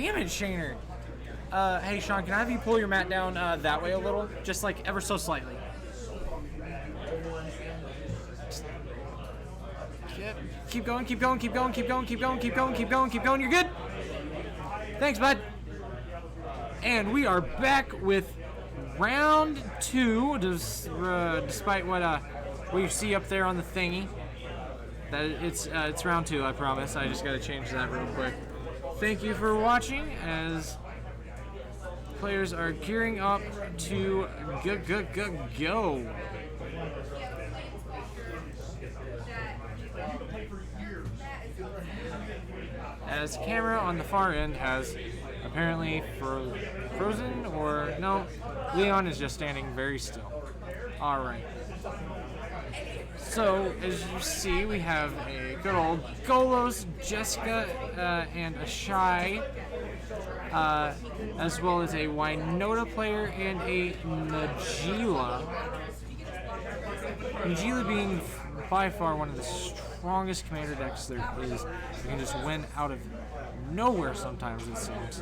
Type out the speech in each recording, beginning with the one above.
Damn it, Shaner. Hey, Sean, can I have you pull your mat down that way a little? Just like ever so slightly. Keep going, keep going, keep going, keep going, keep going, keep going, keep going, keep going. You're good? Thanks, bud. And we are back with round 2, despite what you see up there on the thingy. That it's round 2, I promise. I just gotta change that real quick. Thank you for watching as players are gearing up to go. As camera on the far end has apparently frozen, or no, Leon is just standing very still. Alright. So, as you see, we have a good old Golos, Jessica, and a Shy, as well as a Wynota player and a Najeela. Najeela being by far one of the strongest commander decks there is. You can just win out of nowhere sometimes, it seems.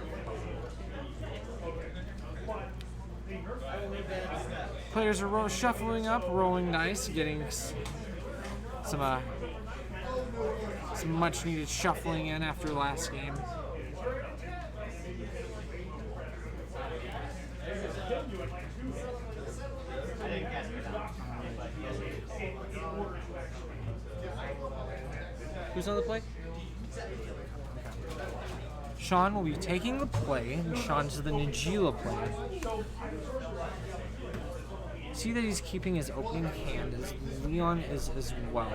Players are shuffling up, rolling dice, getting some much needed shuffling in after last game. Who's on the play? Sean will be taking the play, and Sean's the Najeela player. See that he's keeping his opening hand as Leon is as well.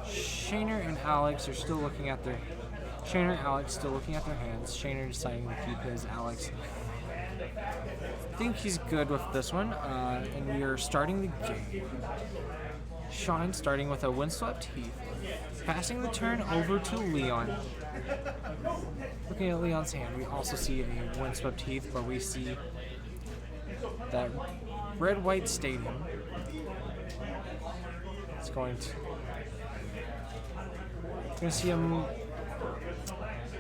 Shaner and Alex are still looking at their hands. Shaner deciding to keep his. Alex, I think he's good with this one, and we are starting the game. Sean starting with a Windswept Heath, passing the turn over to Leon. Looking at Leon's hand, we also see a Windswept Heath, but we see that red-white stadium. It's going to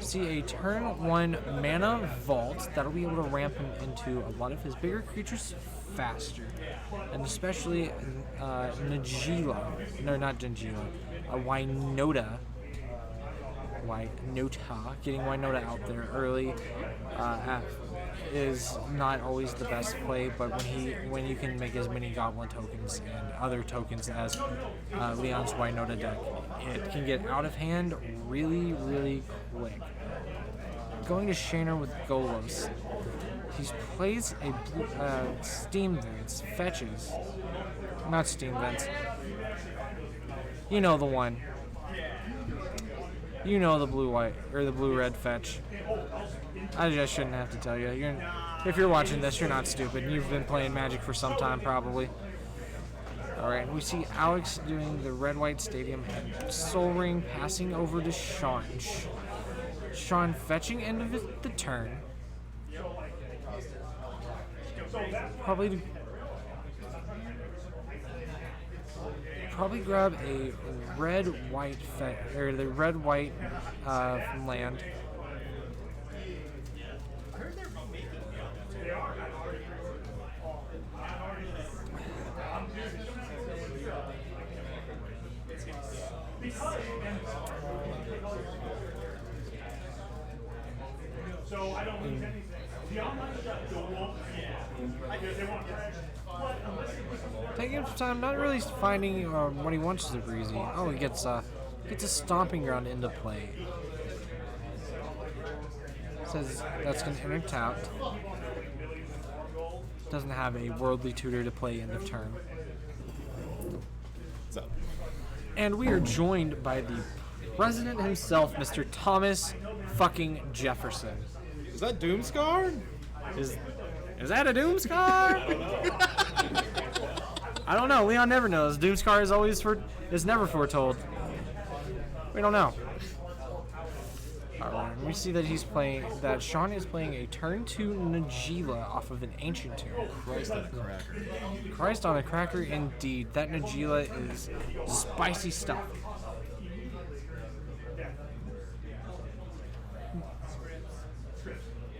see a turn 1 mana vault that'll be able to ramp him into a lot of his bigger creatures faster, and especially Najeela, no, not Najeela, a Wynota, getting Wynota out there early is not always the best play, but when you can make as many Goblin tokens and other tokens as Leon's Wynota deck, it can get out of hand really, really quick. Going to Shaner with Golos. He plays a Steam Vents, fetches, not Steam Vents. You know the one. You know the blue-white or the blue-red fetch. I just shouldn't have to tell you. If you're watching this, you're not stupid. You've been playing Magic for some time, probably. Alright, we see Alex doing the red-white stadium and Soul Ring passing over to Sean. Sean fetching end of the turn. Probably grab a red-white or the red-white land. So I don't lose anything. Taking some time, not really finding what he wants to Breezy. Oh, he gets a stomping ground into play. Says that's going to enter tapped. Doesn't have a Worldly Tutor to play end of turn. What's up? And we are joined by the president himself, Mr. Thomas fucking Jefferson. Is that Doomscar? Is that a Doomscar? I don't know. Leon never knows. Doomscar is never foretold. We don't know. Alright, we see that Sean is playing a turn 2 Najeela off of an Ancient Tomb. Christ on a cracker. Christ on a cracker, indeed. That Najeela is spicy stuff.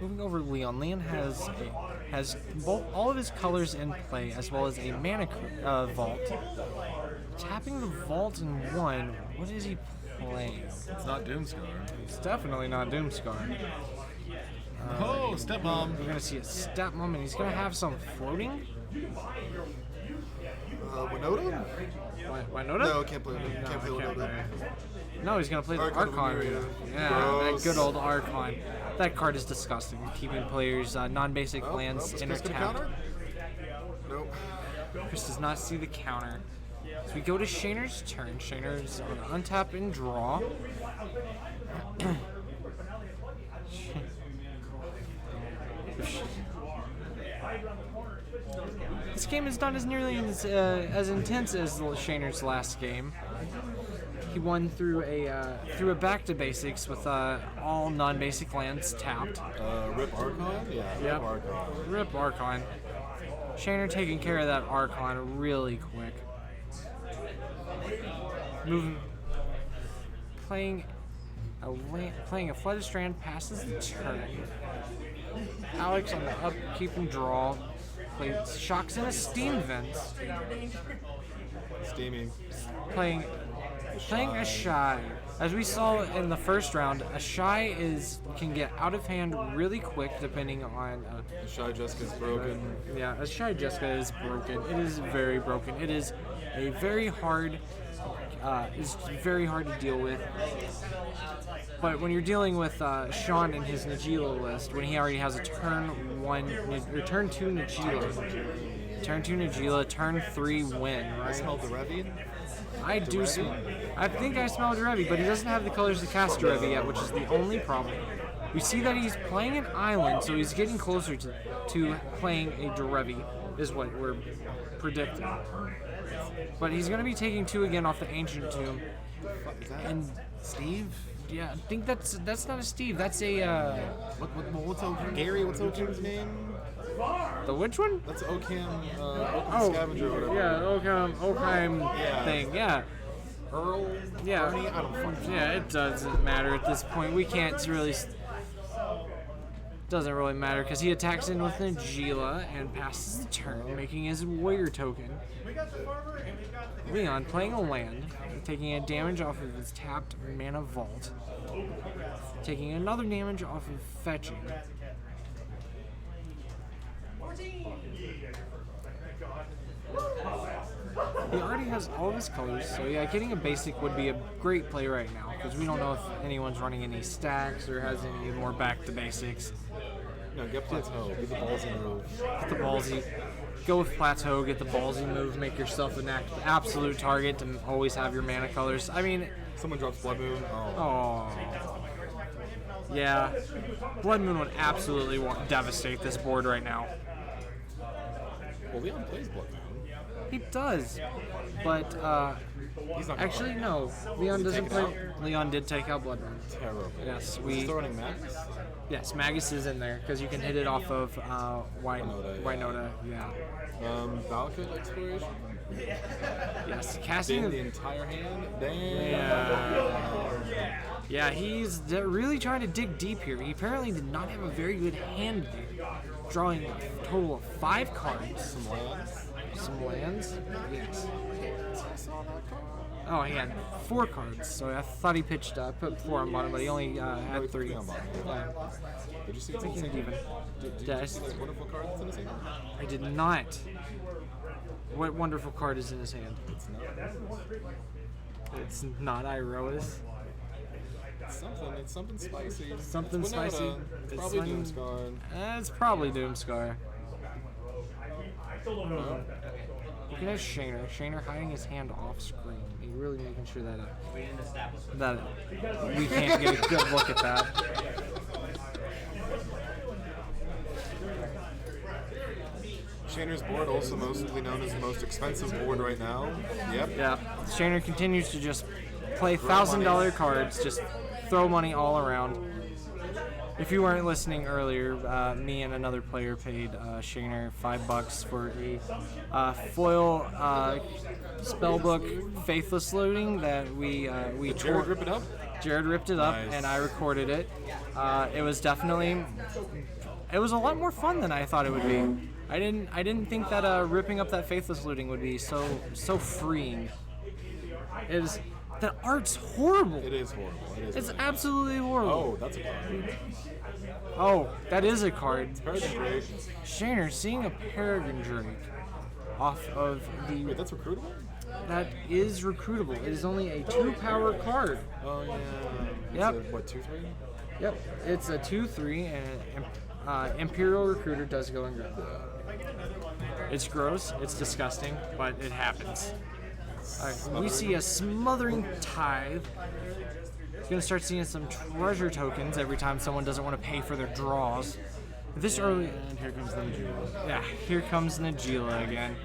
Moving over to Leon. Leon has both all of his colors in play, as well as a mana vault. Tapping the vault in 1. What is he playing? It's not Doomscar. It's definitely not Doomscar. Oh, Step Mom. We're gonna see a Step Mom, and he's gonna have some floating. Winota? Winota? No, can't play. Can't play can't Winota. play. No, he's gonna play the Archon of Archon. Myriad. Yeah, Gross. that good old Archon. That card is disgusting. Keeping players' non-basic lands is in Chris or gonna tapped. counter? Nope. Chris does not see the counter. So we go to Shayner's turn. Shayner's on untap and draw. This game is not as nearly as intense as Shayner's last game. He won through a back to basics with all non-basic lands tapped. Rip Archon? Yeah, Yep. Rip Archon. Rip Archon. Shayner taking care of that Archon really quick. Moving, playing a Flooded Strand passes the turn. Alex on the upkeep and draw plays Shocks in a Steam Vent. Steaming. Playing a Shy. As we saw in the first round, a Shy can get out of hand really quick depending on. Shy Jessica's broken. Yeah, a Shy Jessica is broken. It is very broken. It is a very hard. Is very hard to deal with. But when you're dealing with Sean and his Najeela list, when he already has a turn 2 Najeela, turn 2 Najeela, turn 3 win, I right? smelled the Revian. I do. I think I smell Derevi, but he doesn't have the colors to cast Derevi yet, which is the only problem. We see that he's playing an island, so he's getting closer to playing a Derevi, is what we're predicting. But he's going to be taking 2 again off the Ancient Tomb. Is that And Steve? yeah, I think that's not a Steve. That's a What's Gary? What's Okam's name? the which one? That's Okam. Okam Scavenger or whatever. Yeah, Oakheim Yeah. thing. Yeah, Earl. yeah, Bernie? I don't fucking know. yeah. It doesn't matter at this point. We can't really. Doesn't really matter because he attacks in with Najeela and passes the turn, making his warrior token. Leon playing a land, taking a damage off of his tapped mana vault, taking another damage off of fetching. He already has all of his colors, so yeah, getting a basic would be a great play right now because we don't know if anyone's running any stacks or has any more back to basics. No, get Plateau. Get the ballsy move. Get the ballsy. Go with Plateau, get the ballsy move, make yourself an absolute target to always have your mana colors. I mean, Someone drops Blood Moon. Oh. oh. Yeah. Blood Moon would absolutely devastate this board right now. Well, Leon plays Blood Moon. He does. But, He's not. actually, no. Leon doesn't take play. it Leon did take out Blood Moon. Terrible. Yes, Is he we. still running Magus? Yes, Magus is in there because you can hit it off of Winota, yeah. Winota, yeah. Valakut Exploration? Yes, In casting the entire hand? Damn. Yeah. Yeah, he's really trying to dig deep here. He apparently did not have a very good hand there. Drawing a total of 5 cards. Some lands. Some lands? Yes. I saw that card. Oh, he had 4 cards, so I thought he pitched, put 4 on bottom, but he only had 3. on bottom. Yeah. Did you see what's I in think his he hand? even. Did you see that wonderful card that's in his hand? I did not. What wonderful card is in his hand? It's not. It's not Iroas. It's something spicy. Something It's Winota. spicy. It's probably some- Doomscar. It's probably Doomscar. You can have Shayner. Shayner hiding his hand off screen. You're really making sure that we can't get a good look at that. Shayner's board, also mostly known as the most expensive board right now. Yep. Yeah, Shayner continues to just play $1,000 cards, just throw money all around. If you weren't listening earlier, me and another player paid Shayner $5 for a foil spellbook Faithless loading that we tore. Jared rip it up? Jared ripped it up, Nice. and I recorded it. It was definitely it was a lot more fun than I thought it would be. I didn't think that ripping up that faithless looting would be so freeing. The art's horrible. It is horrible. It's absolutely horrible. Oh, that's a card. Oh, that is a card. Peregrine Creations. Shaner seeing a Peregrine Drake off of the. Wait, that's recruitable? That is recruitable. It is only a 2-power card. Oh, yeah. Yep. It's a, what, 2/3? Yep. It's a 2/3 and Imperial Recruiter does go in green. It's gross. It's disgusting, but it happens. All right. We see a Smothering Tithe. He's gonna start seeing some treasure tokens every time someone doesn't want to pay for their draws. This early. And here comes the Najila. Yeah, here comes Najila again.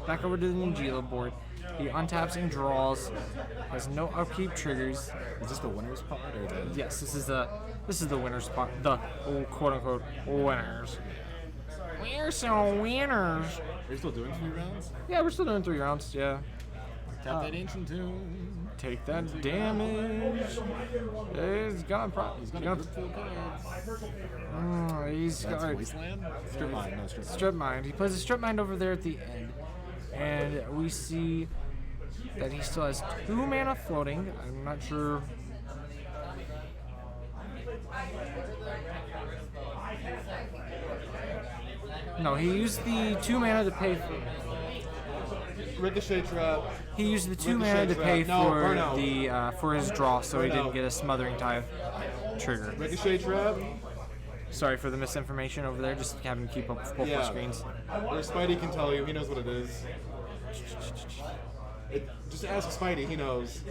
Back over to the Najila board. He untaps and draws. Has no upkeep triggers. Is this the winner's pod or the? Yes, this is the winner's spot. The quote unquote winners. We're so winners. Are you still doing 3 rounds? Yeah, we're still doing 3 rounds. Yeah. Tap that ancient tomb. Take that damage. He's gonna He's got a group full of cards. he's That's got Wasteland? Strip mine, no strip mine. Strip Mind. He plays a Strip Mind over there at the end. And we see that he still has 2 mana floating. I'm not sure. No, he used the 2 mana to pay for. Ricochet Trap. He used the 2 mana Ricochet to Trap. pay No, for Burnout. the for his draw, so he Burnout. didn't get a Smothering Tithe trigger. Ricochet Trap. Sorry for the misinformation over there. Just having to keep up with both Yeah. my screens. Or Spidey can tell you. He knows what it is. Just ask Spidey. He knows.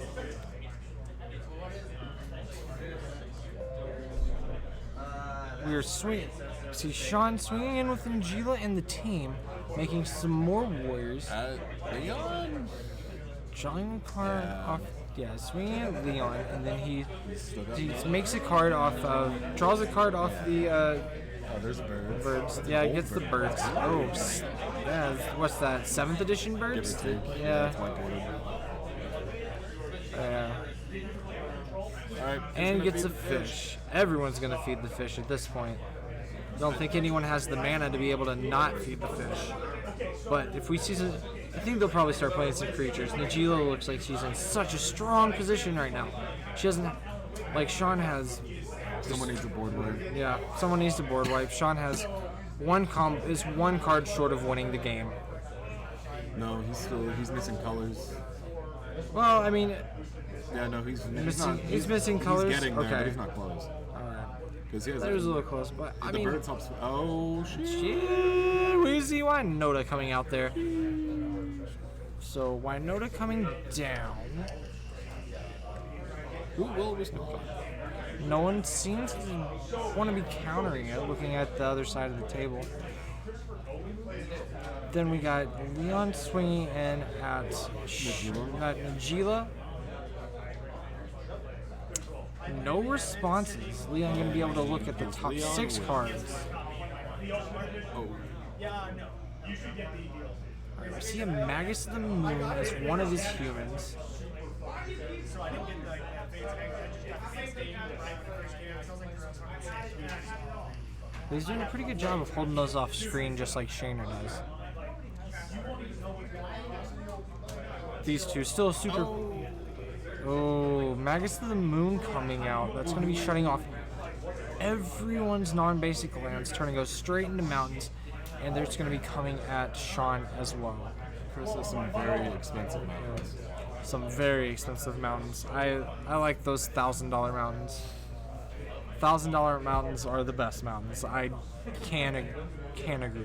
We are swinging. See Sean swinging in with Angela and the team, making some more warriors. Leon. Drawing a card off. Yeah, swinging at Leon, and then he got makes a card off of. Draws a card off the Oh, there's birds. birds. That's a Yeah, it gold gets the bird. birds. Oh, yeah. What's that? 7th edition Give birds? or take. Yeah. That's whiteboarded. Yeah. Alright. And gets a fish. Everyone's gonna feed the fish at this point. I don't think anyone has the mana to be able to not feed the fish. But if we see some, I think they'll probably start playing some creatures. Najila looks like she's in such a strong position right now. She doesn't, like Sean has. Someone needs a board wipe. Yeah, someone needs to board wipe. Sean has one card short of winning the game. No, he's missing colors. Well, I mean, Yeah, no, he's he's missing colors? He's getting there, Okay. but he's not close. alright. Because he has That was a little close, but I the mean, birds helps. Oh shit! shit, we see Wynota coming out there. So Wynota coming down. Who will risk no? No one seems to want to be countering it, looking at the other side of the table. Then we got Leon swinging in at Najila. No responses. Leon going to be able to look at the top Leon 6 wins. cards. Oh, Alright, we see a Magus of the Moon as one of his humans. He's doing a pretty good job of holding those off screen just like Shaner does. These two still super. Oh, Magus of the Moon coming out. That's going to be shutting off everyone's non-basic lands, turning those straight into mountains, and they're just going to be coming at Sean as well. Chris has some very expensive mountains. Some very expensive mountains. I like those $1,000 mountains. $1,000 mountains are the best mountains. I can agree.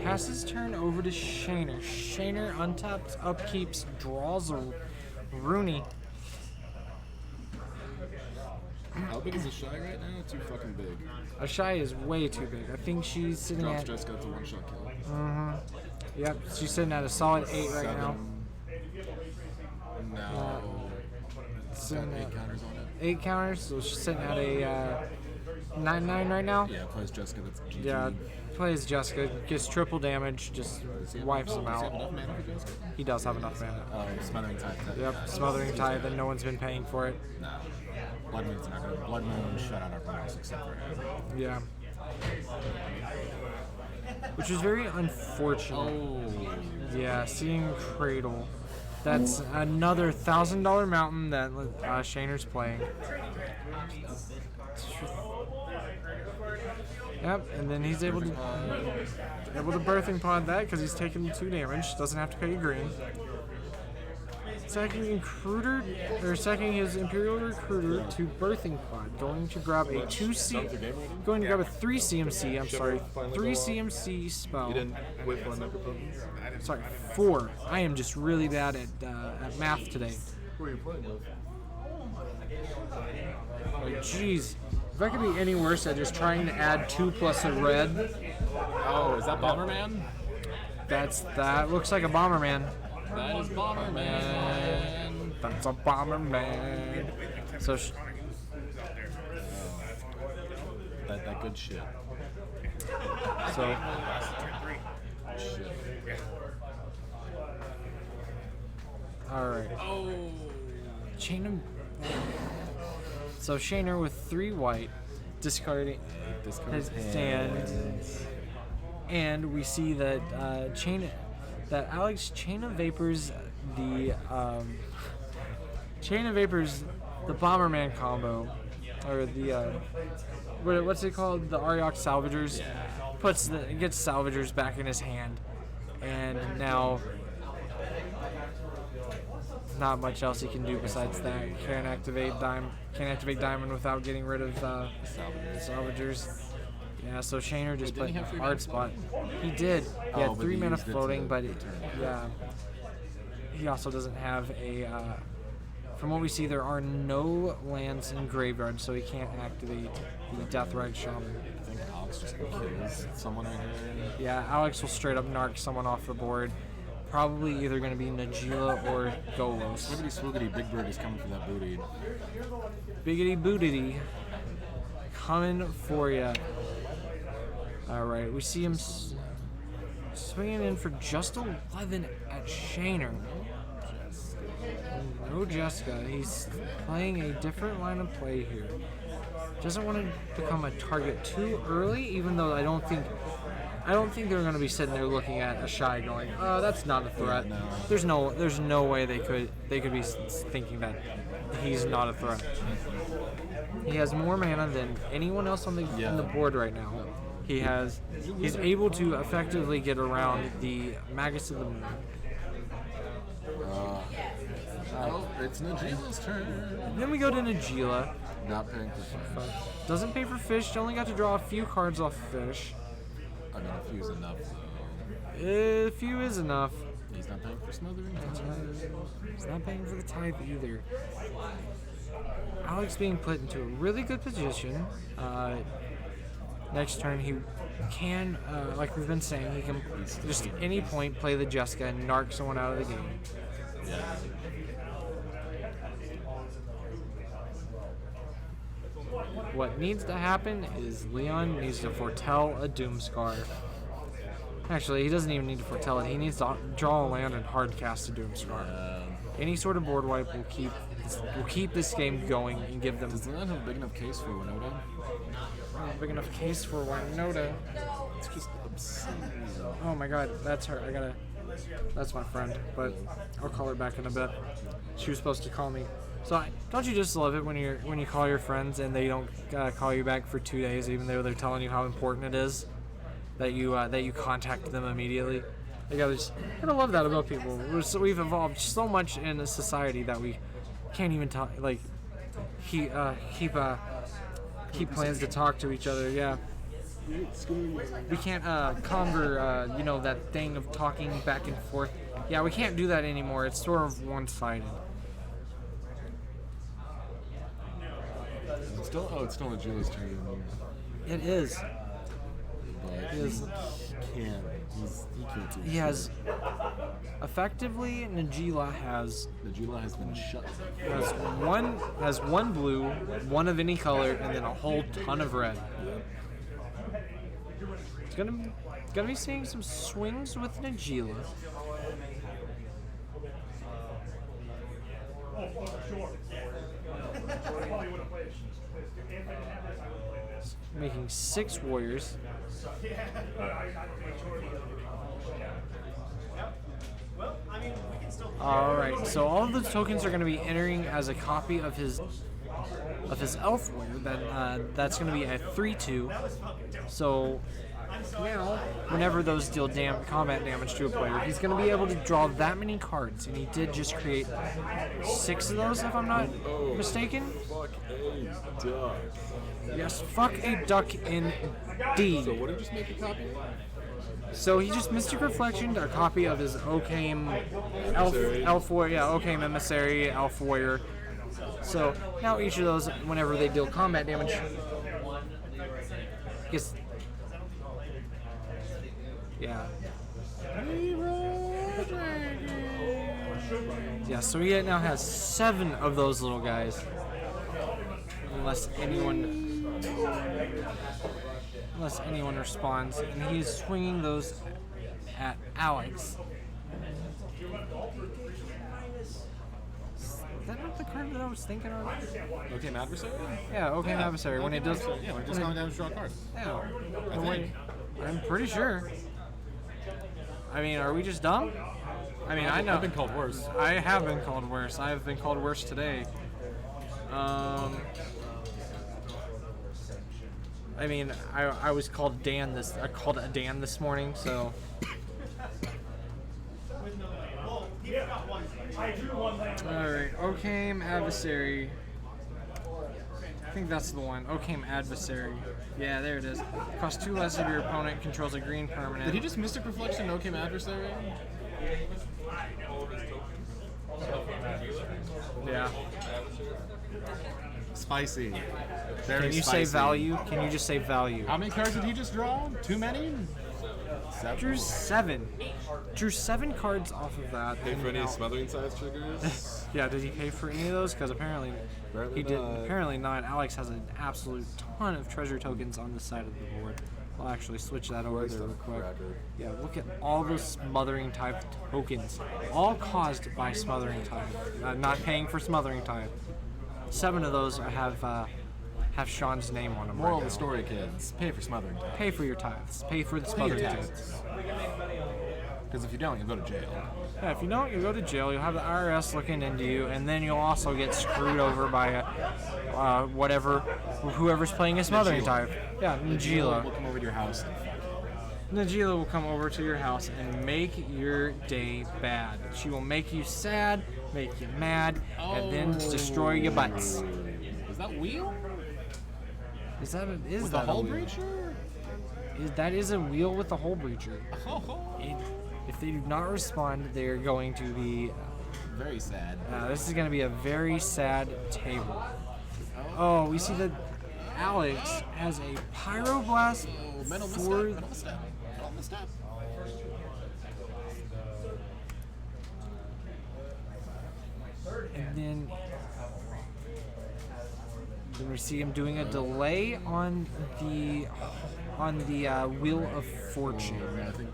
Passes turn over to Shaner. Shaner untaps, upkeeps, draws a Rooney. How big is the shy right now? Too fucking big. Ashai is way too big. I think she's sitting Drops at. Jessica to one-shot kill. Yep, she's sitting at a solid 8 right now. Now, it's got Sitting 8 at counters on it. 8 counters, so she's sitting at a 9/9 right now. Yeah, plays Jessica. That's GG. Yeah, plays Jessica, gets triple damage, just wipes him Does he have out. enough mana for Jessica? He does have enough mana. Smothering Tide. Yep, Smothering Tithe, and no one's been paying for it. No. Blood Moon's not gonna. Blood Moon shut out everyone else except for him. Yeah. Which is very unfortunate. Oh. Yeah, seeing Cradle. That's another $1,000 mountain that Shayner's playing. Yep, and then he's able to birthing pod that because he's taking 2 damage. Doesn't have to pay green. Sacking his Imperial Recruiter to birthing pod. Going to grab a 3 CMC. I'm sorry, 3 CMC spell. You didn't whip on necropotence? Sorry, 4. I am just really bad at math today. Who are you playing with? Like, jeez, if I could be any worse at just trying to add 2 plus a red, Oh, is that Bomberman? that looks like a Bomberman. That is Bomberman. That's a Bomberman. So, That good shit. so Shit. all right. Oh. So Shayner with 3 white, discarding Discard his stand, and we see that Alex Chain of Vapors the Bomberman combo, or the what's it called, the Ariok Salvagers, gets Salvagers back in his hand, and now not much else he can do besides that. Can't activate Diamond without getting rid of Salvagers. Yeah, so Shayner just put he have 3 hard mana spot. He did. He Oh, had but 3 he mana used it floating, to but return. yeah, he also doesn't have a. From what we see, there are no lands in graveyard, so he can't activate the Deathrite Shaman. I think Alex just kills someone right here. Yeah, Alex will straight up narc someone off the board. Probably either going to be Najila or Golos. Swoogity swoogity, Big Bird is coming for that booty. Biggity bootity. Coming for ya. Alright, we see him swinging in for just 11 at Shayner. No Jessica. He's playing a different line of play here. Doesn't want to become a target too early, even though I don't think they're going to be sitting there looking at a Shy going, "Oh, that's not a threat." Yeah, no. There's no way they could be thinking that he's not a threat. He has more mana than anyone else on the board right now. He's able to effectively get around the Magus of the Moon. Oh, it's Najila's turn. Then we go to Najila. Not paying for fish. Doesn't pay for fish. Only got to draw a few cards off fish. I mean, a few's enough, though. A few is enough. He's not paying for smothering. He's not paying for the tithe either. Alex being put into a really good position. Next turn, he can, like we've been saying, he can just at any point play the Jessica and narc someone out of the game. Yeah. What needs to happen is Leon needs to foretell a Doomscar. Actually, he doesn't even need to foretell it. He needs to draw a land and hard cast a Doomscar. Any sort of board wipe will keep this game going and give them Does Leon have a big enough case for Winota? a big enough case for Winota. It's just obscene. Oh my god, that's her. That's my friend, but I'll call her back in a bit. She was supposed to call me. So don't you just love it when you call your friends and they don't call you back for 2 days, even though they're telling you how important it is that you contact them immediately? I gotta love that about people. We've evolved so much in a society that we can't even talk, like keep plans to talk to each other. Yeah. We can't that thing of talking back and forth. Yeah, we can't do that anymore. It's sort of one-sided. It's still Najila's turn. It is. But It is. he can't do He has effectively Najila has Najila has been shut. has one blue, one of any color, and then a whole ton of red. It's gonna be seeing some swings with Najila. probably would have played this. If I didn't have this, I would have played this. Making 6 warriors. Well, I mean, we can still. Alright, so all of the tokens are going to be entering as a copy of his elf warrior. That's going to be a 3/2. So now, whenever those deal combat damage to a player, he's going to be able to draw that many cards, and he did just create 6 of those, if I'm not mistaken. Fuck a duck. Yes, fuck a duck indeed. So what did you just make a copy? So he just Mystic Reflection, a copy of his Okame elf warrior, Okame Emissary, elf warrior. So now each of those, whenever they deal combat damage, gets yeah. So he now has 7 of those little guys, unless anyone responds, and he's swinging those at Alex. Is that not the card that I was thinking of? Okay, adversary? Yeah, okay, adversary. When it does, Yeah, we're just going down to draw cards. yeah, I think. I'm pretty sure. I mean, are we just dumb? I mean, I know. I've been called worse. I have been called worse. I have been called worse today. I mean, I was called Dan this morning, so. Alright, Okame Adversary. I think that's the one. Okame Adversary. Yeah, there it is. Costs 2 less if your opponent controls a green permanent. Did he just Mystic Reflection Okame adversary? Yeah. Spicy. Very Can you spicy. say value? Can you just say value? How many cards did he just draw? Too many? 7. Drew 7. Drew 7 cards off of that. Pay and for any now- smothering size triggers? Yeah, did he pay for any of those? Because apparently Apparently he did. not. Apparently not. Alex has an absolute ton of treasure tokens on this side of the board. I'll actually switch that over there real quick. Yeah, look at all those smothering type tokens, all caused by smothering type. Not paying for smothering type. 7 of those have Sean's name on them. Moral right of the now. story, kids. Pay for smothering. Pay for your tithes. Pay for the Pay your smothering taxes. types. Because if you don't, you'll go to jail. Yeah, if you don't, you'll go to jail. You'll have the IRS looking into you, and then you'll also get screwed over by whoever's playing a smothering Najila. type. Yeah, We'll Najila. come over to your house. Najila will come over to your house and make your day bad. She will make you sad, make you mad, and then destroy your butts. Is that wheel? Is that a, is With that the hull a wheel? breacher? That is a wheel with a hole breacher. Oh, If they do not respond, they are going to be. very sad. This is going to be a very sad table. Oh, we see that Alex has a Pyroblast Mental for. misstep. Mental misstep. Mental misstep. And then we see him doing a delay on the Wheel of Fortune. I think.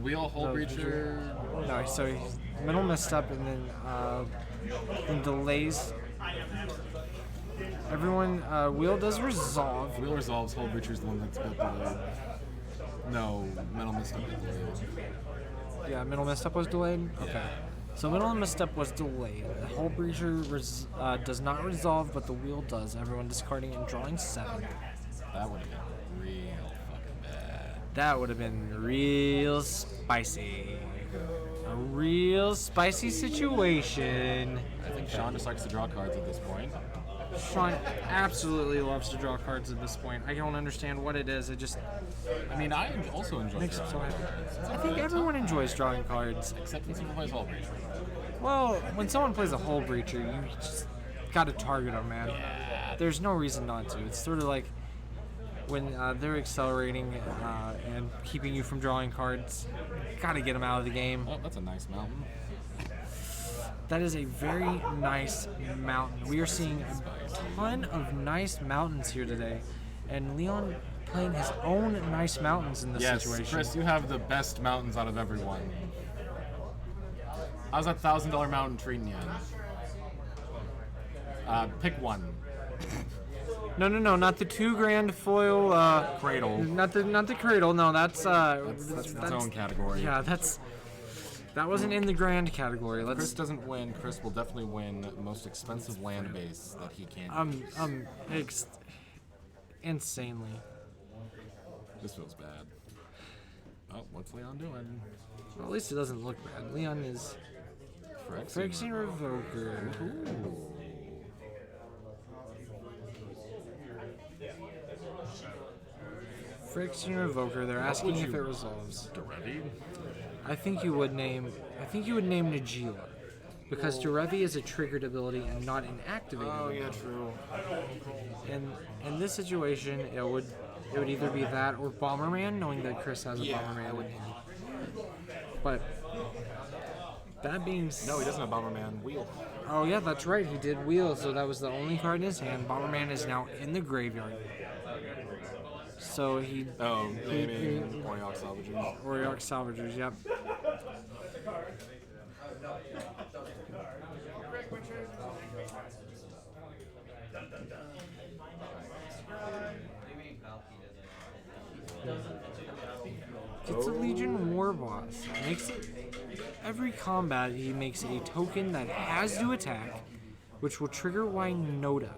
Wheel hole No, breacher. No, so he's mental misstep and then delays. Everyone, Wheel does resolve. Wheel resolves. Hole breacher is the one that's got delayed. No, mental misstep is delayed. Yeah, mental misstep was delayed. Okay. So mental misstep was delayed. The Hull Breacher does not resolve, but the Wheel does. Everyone discarding and drawing 7. That would have been real fucking bad. That would have been real spicy. A real spicy situation. I think Sean just likes to draw cards at this point. Sean absolutely loves to draw cards at this point. I don't understand what it is. It just I mean, I also enjoy makes him drawing so happy. cards. It's a I think really everyone tough enjoys drawing cards. except when someone plays hole breacher. Well, when someone plays a Hull Breacher, you just gotta target them, man. There's no reason not to. It's sort of like when they're accelerating and keeping you from drawing cards. Gotta get them out of the game. Oh, that's a nice mountain. That is a very nice mountain. We are seeing a ton of nice mountains here today, and Leon playing his own nice mountains in this Yes, situation. Chris, you have the best mountains out of everyone. How's that $1,000 mountain treating you? Pick one. No, not the $2,000 foil cradle. Not the cradle. No, that's That's its own category. Yeah, that wasn't in the grand category. Chris doesn't win. Chris will definitely win most expensive land base that he can. Insanely. This feels bad. Oh, what's Leon doing? Well, at least it doesn't look bad. Leon is Phyrexian Revoker. Ooh. Phyrexian Revoker. They're asking if it resolves. Derevi? I think you would name Najeela, because Derevi is a triggered ability and not an activated. Oh ability. yeah, true. In this situation, it would either be that or Bomberman, knowing that Chris has a Bomberman. I would. But that being No, he doesn't have Bomberman. Wheel. Oh yeah, that's right. He did wheel, so that was the only card in his hand. Bomberman is now in the graveyard. So he Oh, naming Oriox Salvagers. Oriox Salvagers. Yep. It's a Legion War Boss. Makes it every combat he makes a token that has to attack, which will trigger Wynota.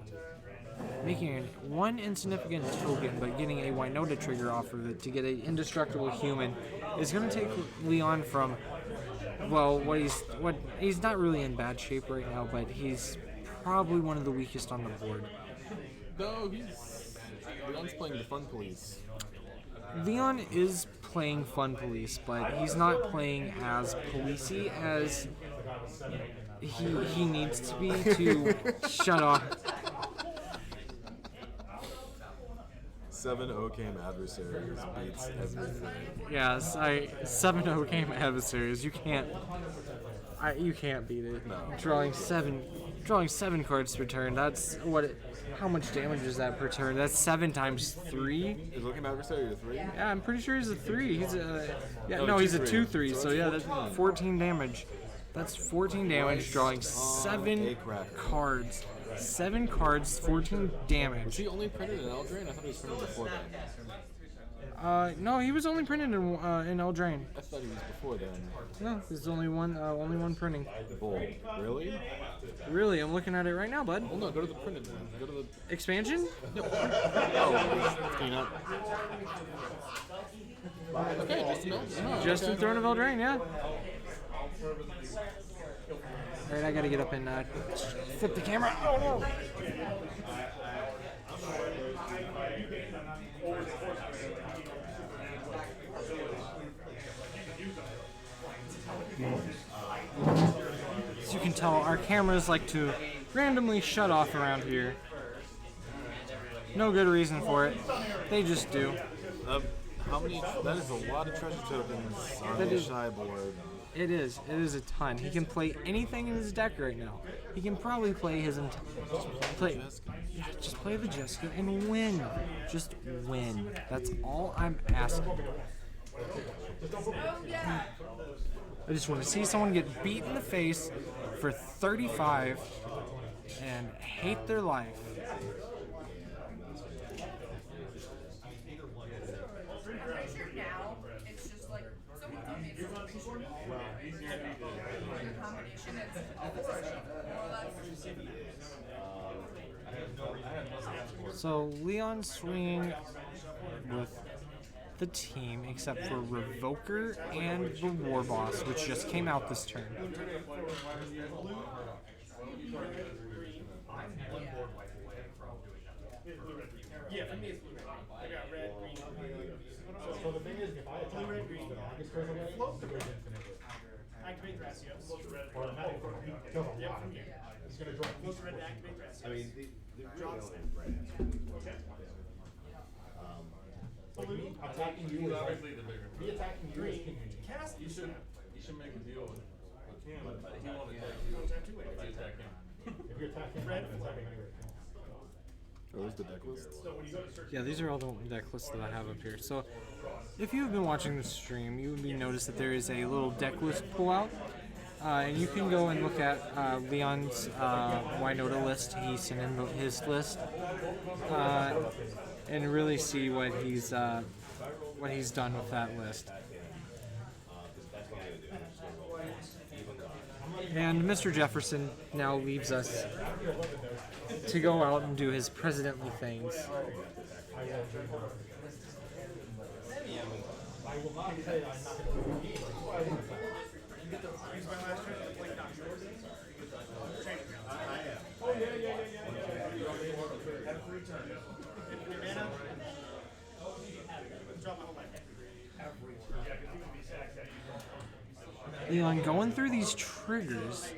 Making it one insignificant token, but getting a Wynota trigger off of it to get an indestructible human is going to take Leon from, well, he's not really in bad shape right now, but he's probably one of the weakest on the board. No, Leon's playing the Fun Police. Leon is playing Fun Police, but he's not playing as policey as he needs to be to shut off. 7 Ocame adversaries beats everything. Yes, 7-0 game adversaries. You can't beat it. No. Drawing seven cards per turn. That's how much damage is that per turn? That's 7 times 3. Is Ocame adversary a 3? Yeah, I'm pretty sure he's a 3. He's a he's a 2/3. So yeah, that's 14 damage. That's 14 damage. Drawing 7 cards. 7 cards, 14 damage. Was he only printed in Eldraine? I thought he was printed before that. No, he was only printed in Eldraine. I thought he was before then. No, there's only one printing. Bull. Really? Really, I'm looking at it right now, bud. Well, no, go to the printed one. Go to the... Expansion? Clean up. Okay, Justin Throne of Eldraine, yeah. Alright, I gotta get up and flip the camera. Oh no! As you can tell, our cameras like to randomly shut off around here. No good reason for it. They just do. How many? That is a lot of treasure tokens on That the is- shy board. It is a ton. He can play anything in his deck right now. He can probably play his just play the Jessica and win. Just win. That's all I'm asking. I just want to see someone get beat in the face for 35 and hate their life. I'm pretty sure now it's just like someone told me it's the combination is more or less. So Leon swinging with the team except for Revoker and the War Boss, which just came out this turn. Yeah, for me it's blue red. I got red, green, So the thing is, if I attack blue, red, green. August goes away, Float the it red. goes infinitely. Activate Thrasios. Or automatic, it kills a lot. It's gonna draw. Float the red to activate Thrasios. I mean, the Draw real the same. Okay. Like me attacking you is like, me attacking you is king. Cast You should make a deal with him, but he won't attack you Don't have two ways. if you attack him. If you're attacking him, Red I'm attacking flag. anyway. Oh, there's the deck list. So when you go to search, Yeah, these are all the deck lists that I have up here. So, if you've been watching the stream, you would be noticed that there is a little deck list pullout. And you can go and look at Leon's Wynota list. He sent in his list, and really see what he's done with that list. And Mr. Jefferson now leaves us to go out and do his presidently things. Leon, going through these triggers,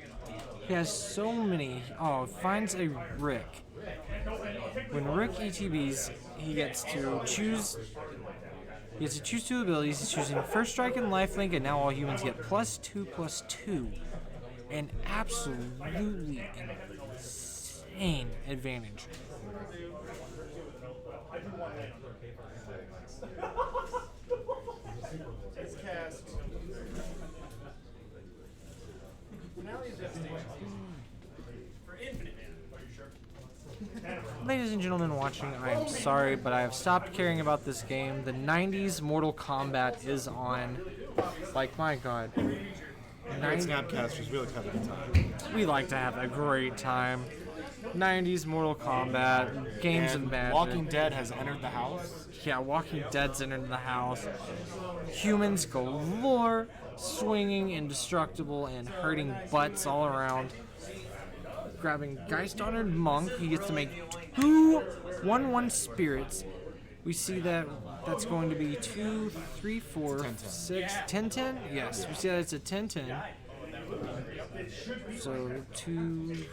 he has so many. Oh, finds a Rick. When Rick ETBs, he gets to choose. He gets to choose two abilities. He's choosing First Strike and Lifelink, and now all humans get +2/+2. An absolutely insane advantage. It's cast. Finale of Devastation. For Infinite Man. Are you sure? Ladies and gentlemen watching, I am sorry, but I have stopped caring about this game. The 90s Mortal Kombat is on. Like, my god. Great Snapcasters really have a good time. We like to have a great time. 90s Mortal Kombat, games and magic. Walking Dead has entered the house. Yeah, Walking Dead's entered the house. Humans galore, swinging indestructible and hurting butts all around. Grabbing Geist Honored Monk, he gets to make 2 1/1 spirits. We see that that's going to be 2, 3, 4, 6, 10/10? Yes, we see that it's a 10/10. So 2,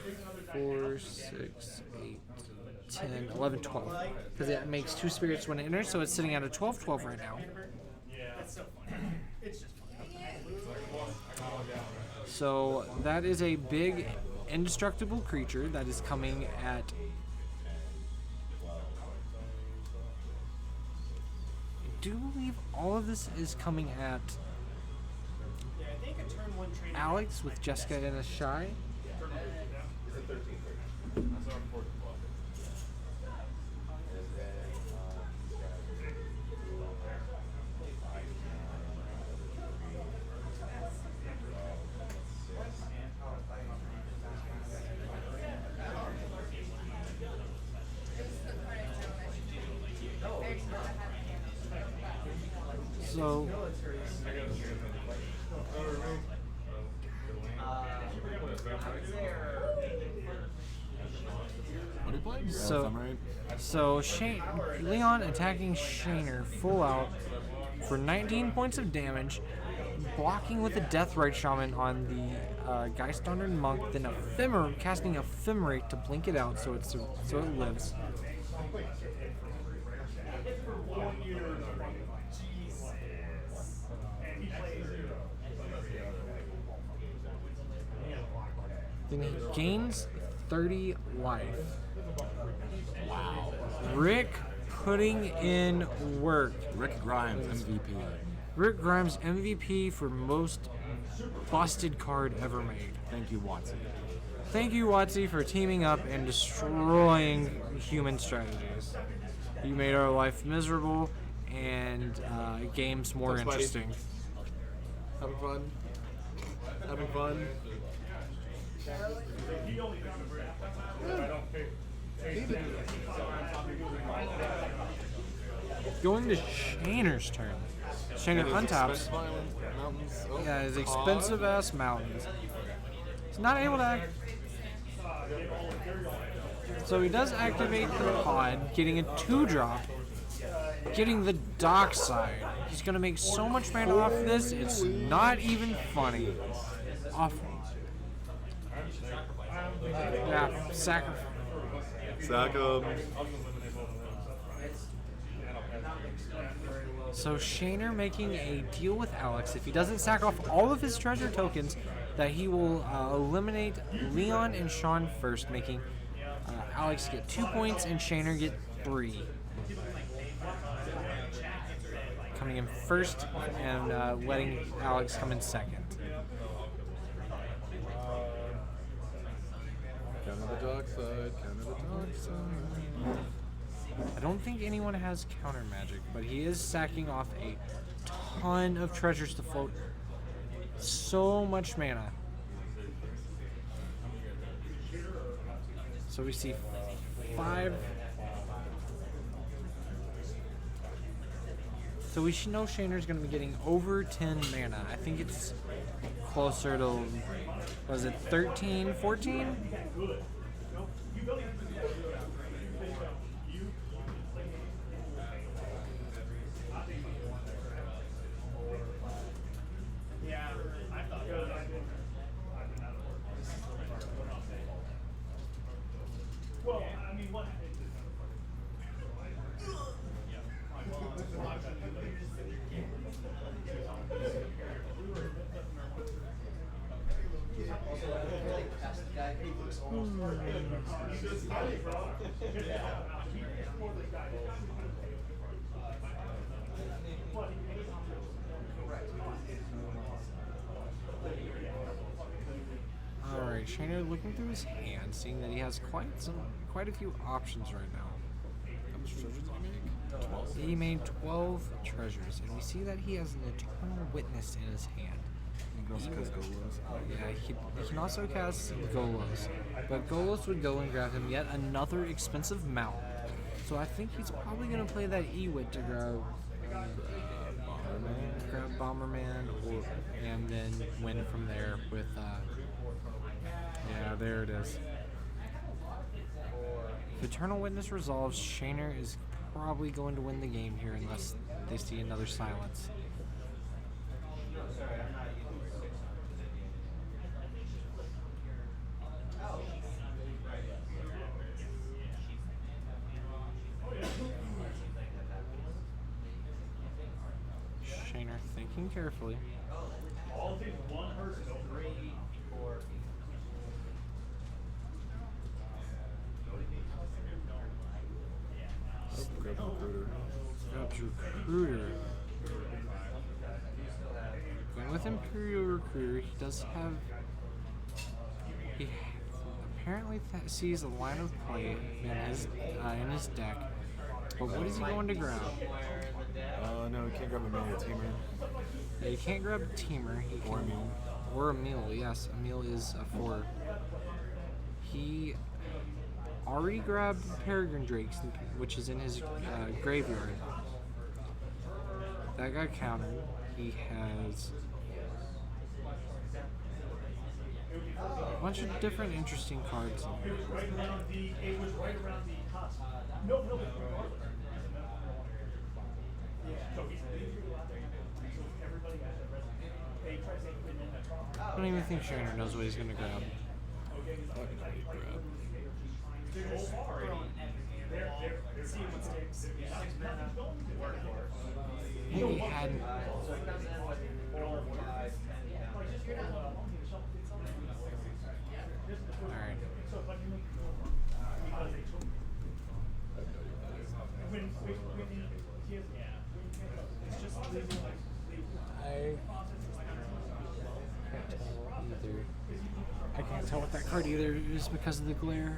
4, 6, 8, 10, 11, 12. Because it makes 2 spirits when it enters, so it's sitting at a 12/12 right now. So that is a big indestructible creature that is coming at I do believe all of this is coming at Alex with Jessica and a Shy. So What do you play? So- If I'm right. So Leon attacking Shaner full out for 19 points of damage, blocking with a Deathrite Shaman on the Geist Honored Monk, then casting Ephemerate to blink it out so it lives. Then he gains 30 life. Wow. Rick putting in work. Rick Grimes, MVP. Rick Grimes MVP for most busted card ever made. Thank you, Watson. Thank you, Watsy, for teaming up and destroying human strategies. You made our life miserable and games more Thanks, buddy. interesting. Having fun. Having fun. Going to Shaner's turn. Shaner untaps. Mountains. Oh, Yeah, his expensive ass mountains. He's not able to act. So he does activate the pod, getting a 2-drop, getting the dock side. He's gonna make so much mana off this, it's not even funny. Awful. Yeah, sacrifice. Sack 'em. So Shaner making a deal with Alex. If he doesn't sack off all of his treasure tokens, that he will eliminate Leon and Sean first, making Alex get 2 points and Shaner get 3. Coming in first and letting Alex come in second. Counter the dark side. I don't think anyone has counter magic, but he is sacking off a ton of treasures to float so much mana. So we see 5. So we should know Shayner's going to be getting over 10 mana. I think it's closer to, was it 13, 14? Yeah, I thought good. Well, I mean, what? Alright, Shayner looking through his hand, seeing that he has quite a few options right now. How much treasure did he make? 12. He made 12 treasures, and we see that he has an Eternal Witness in his hand. You can also cast Golos. Yeah, he can also cast Golos, but Golos would go and grab him yet another expensive mount. So I think he's probably going to play that Ewit to grab Bomberman, and then win from there with, yeah, there it is. If Eternal Witness resolves, Shayner is probably going to win the game here unless they see another silence. Shayner thinking carefully. All of these one person. Grab Recruiter. Grabs Recruiter. Going with Imperial Recruiter, he does have. He apparently sees a line of play in his deck. But what is he going to grab? No, he can't grab a Mania Teamer. Yeah, he can't grab a Teamer. He Or can, Emil. Or Emil, yes. Emil is a 4. He already grabbed Peregrine Drakes, which is in his graveyard. That got countered. He has a bunch of different interesting cards. It was right around the cusp. No, regardless. So he's so everybody has a resume. They try to say I don't even think Shayner knows what he's going to grab. I think he hadn't. Alright. I can't tell what that card either is because of the glare.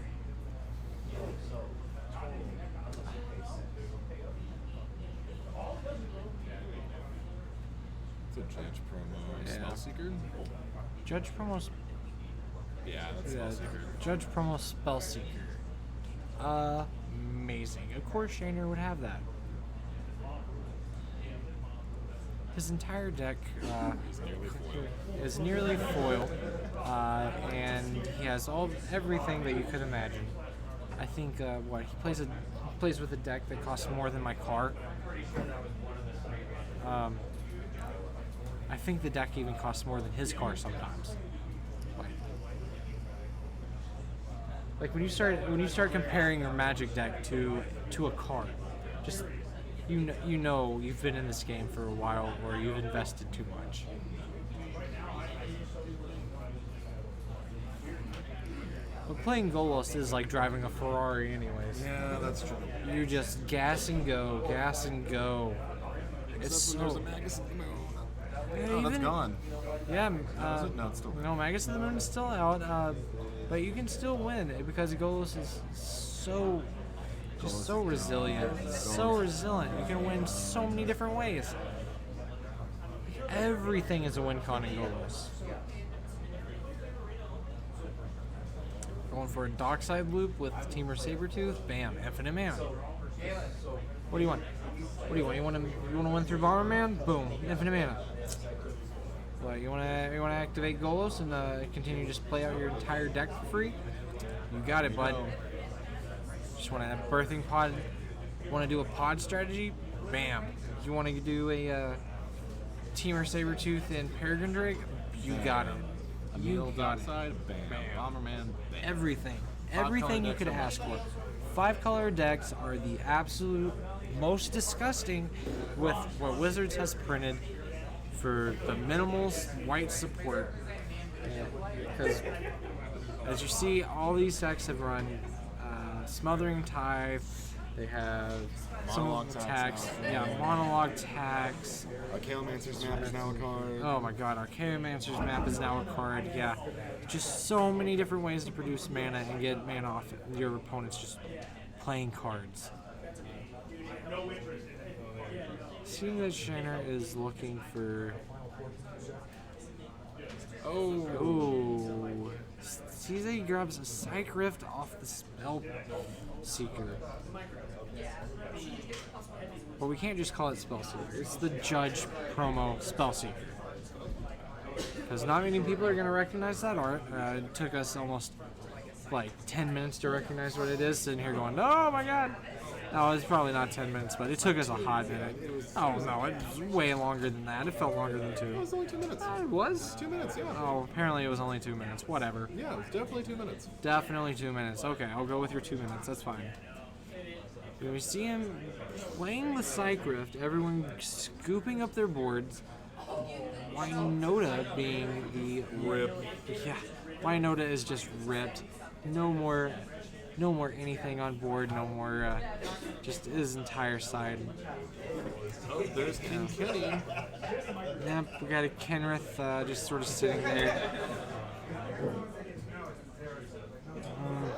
It's a Judge promo. Yeah. Spellseeker? Judge Promo. Yeah, that's Yeah, Spellseeker. Judge Promo Spellseeker. Amazing. Of course, Shayner would have that. His entire deck is nearly foil, and he has everything that you could imagine. I think he plays with a deck that costs more than my car. I think the deck even costs more than his car sometimes. Like when you start comparing your Magic deck to a card, just you know you've been in this game for a while or you've invested too much. But playing Golos is like driving a Ferrari anyways. Yeah, that's true. You just gas and go, gas and go. It's Except when so... there's a Magus in the Moon. Yeah, Oh, that's even- gone. Yeah, Is it? No, it's still there. no, Magus of the Moon is still out. but you can still win because Golos is so just so resilient, so resilient. You can win so many different ways. Everything is a win con in Golos. Going for a Dockside loop with Teamer Sabretooth. Bam, infinite mana. What do you want? What do you want? You want to win through Bomberman? Boom, infinite mana. What, you want to activate Golos and continue to just play out your entire deck for free? You got it, bud. Just want to have birthing pod. Want to do a pod strategy? Bam. You want to do a Teamer Sabretooth and Peregrine Drake? You got it. You got it. Side, bam. Bomberman, bam. Everything. Five Everything color you could decks are ask for. 5-color decks are the absolute most disgusting with what Wizards has printed for the minimal white support. Because as you see, all these decks have run Smothering Tithe. They have some Monologue tax. tax Yeah, monologue tax. Archaeomancer's map is now a card. Oh my god, Archaeomancer's map is now a card, yeah. Just so many different ways to produce mana and get mana off your opponents just playing cards. Seeing that Shiner is looking for... Oh. Sees that he grabs a Psych Rift off the Spell Seeker. But we can't just call it Spell Seeker. It's the Judge promo Spell Seeker. Because not many people are going to recognize that art. It took us almost like 10 minutes to recognize what it is. Sitting here going, oh my god. No, it's probably not 10 minutes, but it took us a hot minute. Oh no, it was way longer than that. It felt longer than 2. It was only 2 minutes. It was? 2 minutes, yeah. Oh, apparently it was only 2 minutes. Whatever. Yeah, it was definitely 2 minutes. Definitely 2 minutes. Okay, I'll go with your 2 minutes. That's fine. When we see him playing the Psych Rift, everyone scooping up their boards. Wynota being the Rip. Yeah, Wynota is just ripped. No more anything on board. No more. Just his entire side. Oh, there's King Kenny. Yep, we got a Kenrith just sort of sitting there.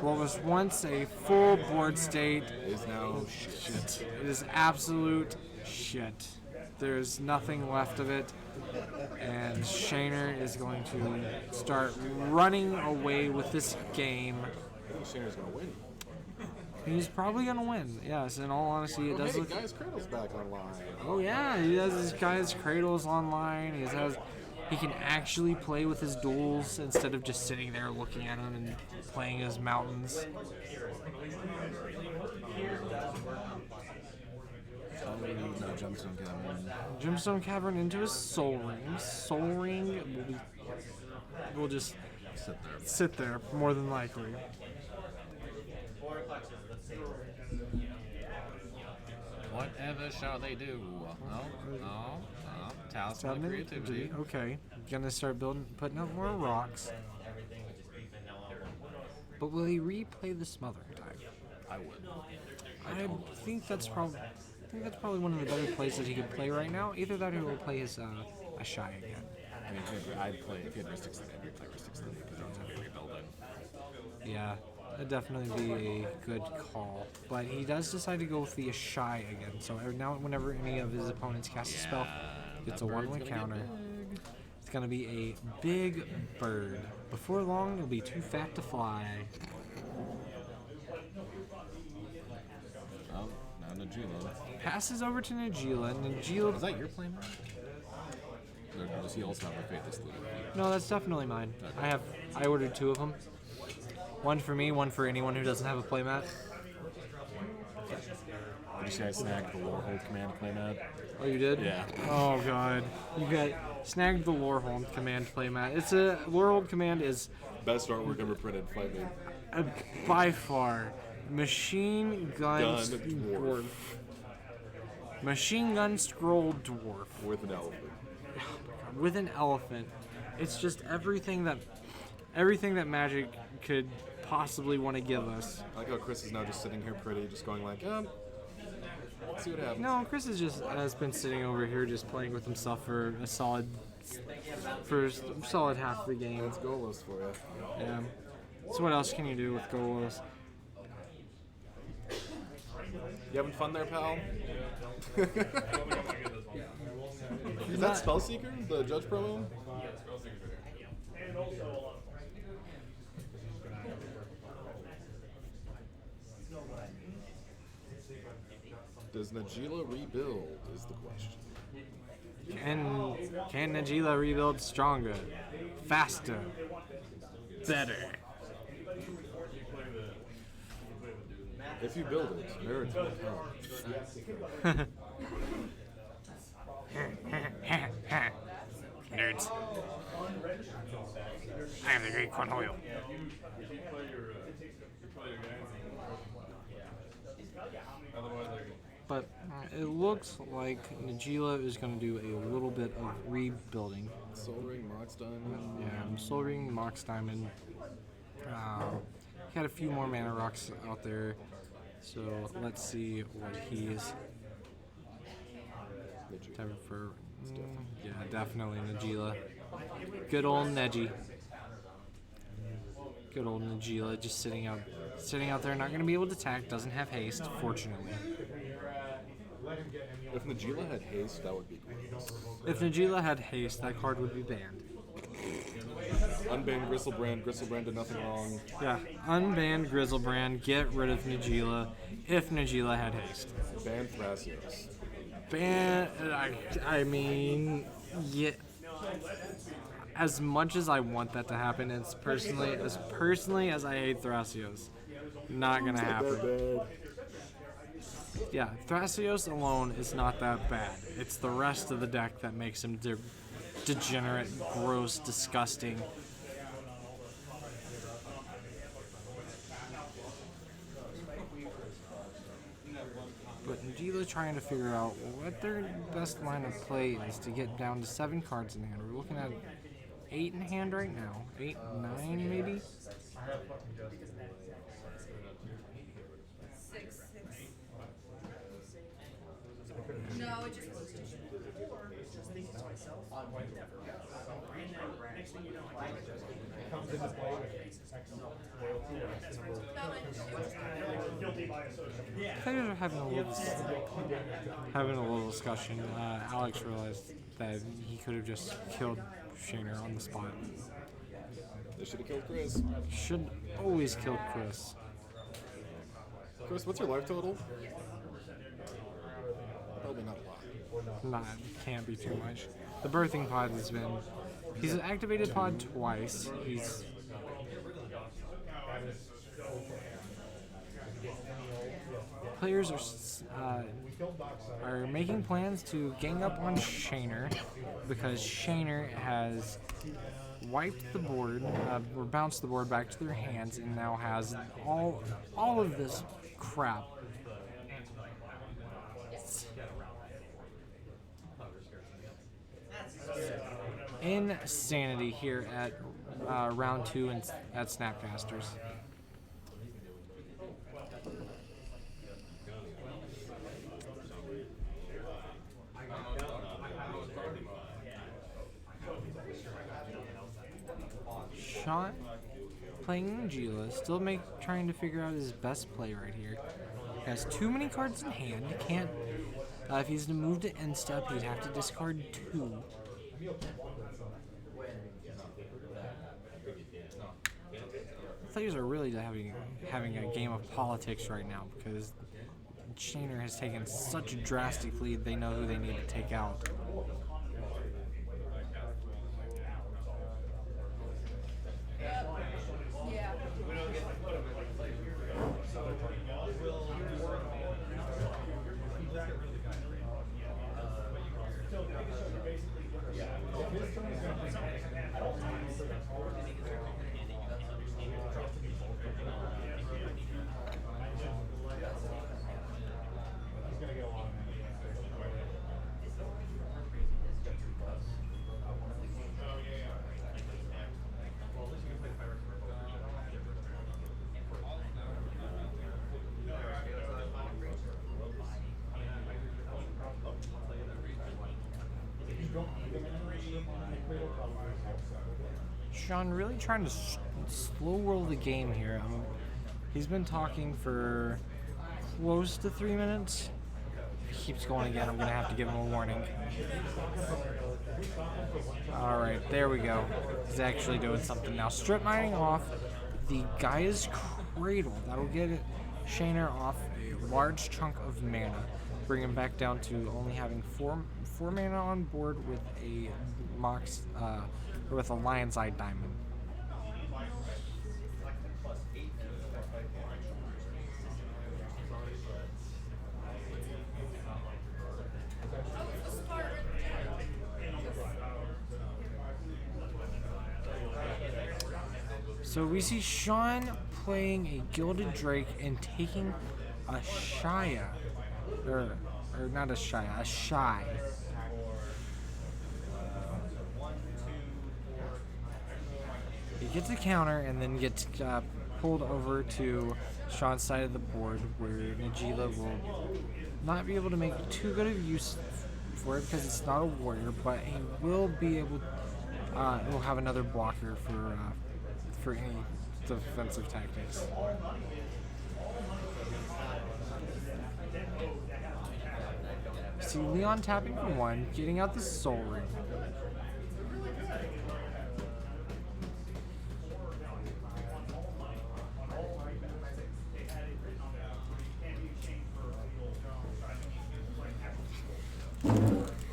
What was once a full board state Is now shit. It is absolute shit. There's nothing left of it. And Shayner is going to start running away with this game. I think Shaner's gonna win. He's probably going to win. Yes, in all honesty, it does Hey, look... Guy's Cradle's back online. Oh yeah, he has his guy's Cradles online. He can actually play with his duels instead of just sitting there looking at them and playing his mountains. No, Gemstone Cavern. Gemstone Cavern into his Soul Ring. Soul Ring will just sit there more than likely. Whatever shall they do? No. Talisman of creativity. Okay, gonna start putting up more rocks. But will he replay the Smothering Tithe? I would. I think that's probably one of the better plays that he could play right now. Either that or he'll play his Ashai again. I mean, I'd play if he had Rhystic Study, I'd replay Rhystic Study because I was going to be rebuilding. Yeah, that'd definitely be a good call. But he does decide to go with the Ashai again. So now whenever any of his opponents cast a spell, it's a 1/1 counter. It's going to be a big bird. Before long, it'll be too fat to fly. Oh, now Najila. Passes over to Najila. Najila... Is that your plan? Or does he also have a Faithless League? No, that's definitely mine. I ordered 2 of them. One for me, one for anyone who doesn't have a playmat. Did you say I snagged the Lorehold command playmat? Oh, you did? Yeah. Oh god, you got snagged the Lorehold command playmat. It's a Lorehold command is Best artwork ever printed. Fight me. by far machine gun Dwarf. machine gun scroll dwarf With an elephant. with an elephant. It's just everything that Magic could possibly want to give us. I like how Chris is now just sitting here pretty, just going like, see what happens. No, Chris has been sitting over here just playing with himself for a solid half of the game. That's Golos for you. Yeah. So what else can you do with Golos? You having fun there, pal? I don't think I'm gonna get this one. Is that Spellseeker, the Judge promo? And also a lot of points. Does Najila rebuild? Is the question. Can Najila rebuild stronger, faster, better? If you build it, merits will come. Nerds. I am the great Cornholio. If you play your guys, otherwise I can. But it looks like Najila is going to do a little bit of rebuilding. Soul Ring, Mox Diamond. Yeah, Soul Ring, Mox Diamond. He had a few more mana rocks out there, so let's see what he's. Time for. Yeah, definitely Najila. Good old Neji. Good old Najila, just sitting out there, not going to be able to attack. Doesn't have haste, fortunately. If Najila had haste, that would be great. If Najila had haste, that card would be banned. Unbanned Gristlebrand. Gristlebrand did nothing wrong. Yeah, unbanned Grizzlebrand, get rid of Najila if Najila had haste. Ban Thrasios. I mean, yeah. As much as I want that to happen, as personally as I hate Thrasios, not gonna happen. Yeah, Thrasios alone is not that bad. It's the rest of the deck that makes him degenerate, gross, disgusting. But Najila trying to figure out what their best line of play is to get down to 7 cards in hand. We're looking at 8 in hand right now. 8, 9 maybe? 6. No, it just was Next thing you know, I think it comes into play with excellent loyalty. Guilty by association. Yeah. Players are having a little discussion. Alex realized that he could have just killed Shaner on the spot. They should have killed Chris. Should always kill Chris. Chris, what's your life total? Probably not a lot. Can't be too much. The birthing pod has been. He's activated pod twice. He's. Players are making plans to gang up on Shaner because Shaner has wiped the board or bounced the board back to their hands and now has all of this crap. Insanity here at round 2 and at Snapcasters. Sean playing Najila, still trying to figure out his best play right here. He has too many cards in hand. He can't. If he's to move to end step, he'd have to discard 2. Players are really having a game of politics right now because Shaner has taken such a drastic lead. They know who they need to take out. Yeah. Sean really trying to slow roll the game here. He's been talking for close to 3 minutes. If he keeps going again, I'm going to have to give him a warning. Alright, there we go. He's actually doing something now. Strip mining off the Gaia's Cradle. That'll get Shaner off a large chunk of mana. Bring him back down to only having four mana on board with a Mox, or with a Lion's Eye Diamond. So we see Sean playing a Gilded Drake and taking a Shia, or not a Shia, a Shy. He gets a counter and then gets pulled over to Sean's side of the board, where Najeela will not be able to make too good of use for it because it's not a warrior, but he will be able. Will have another blocker for any defensive tactics. See Leon tapping for 1, getting out the Soul Ring.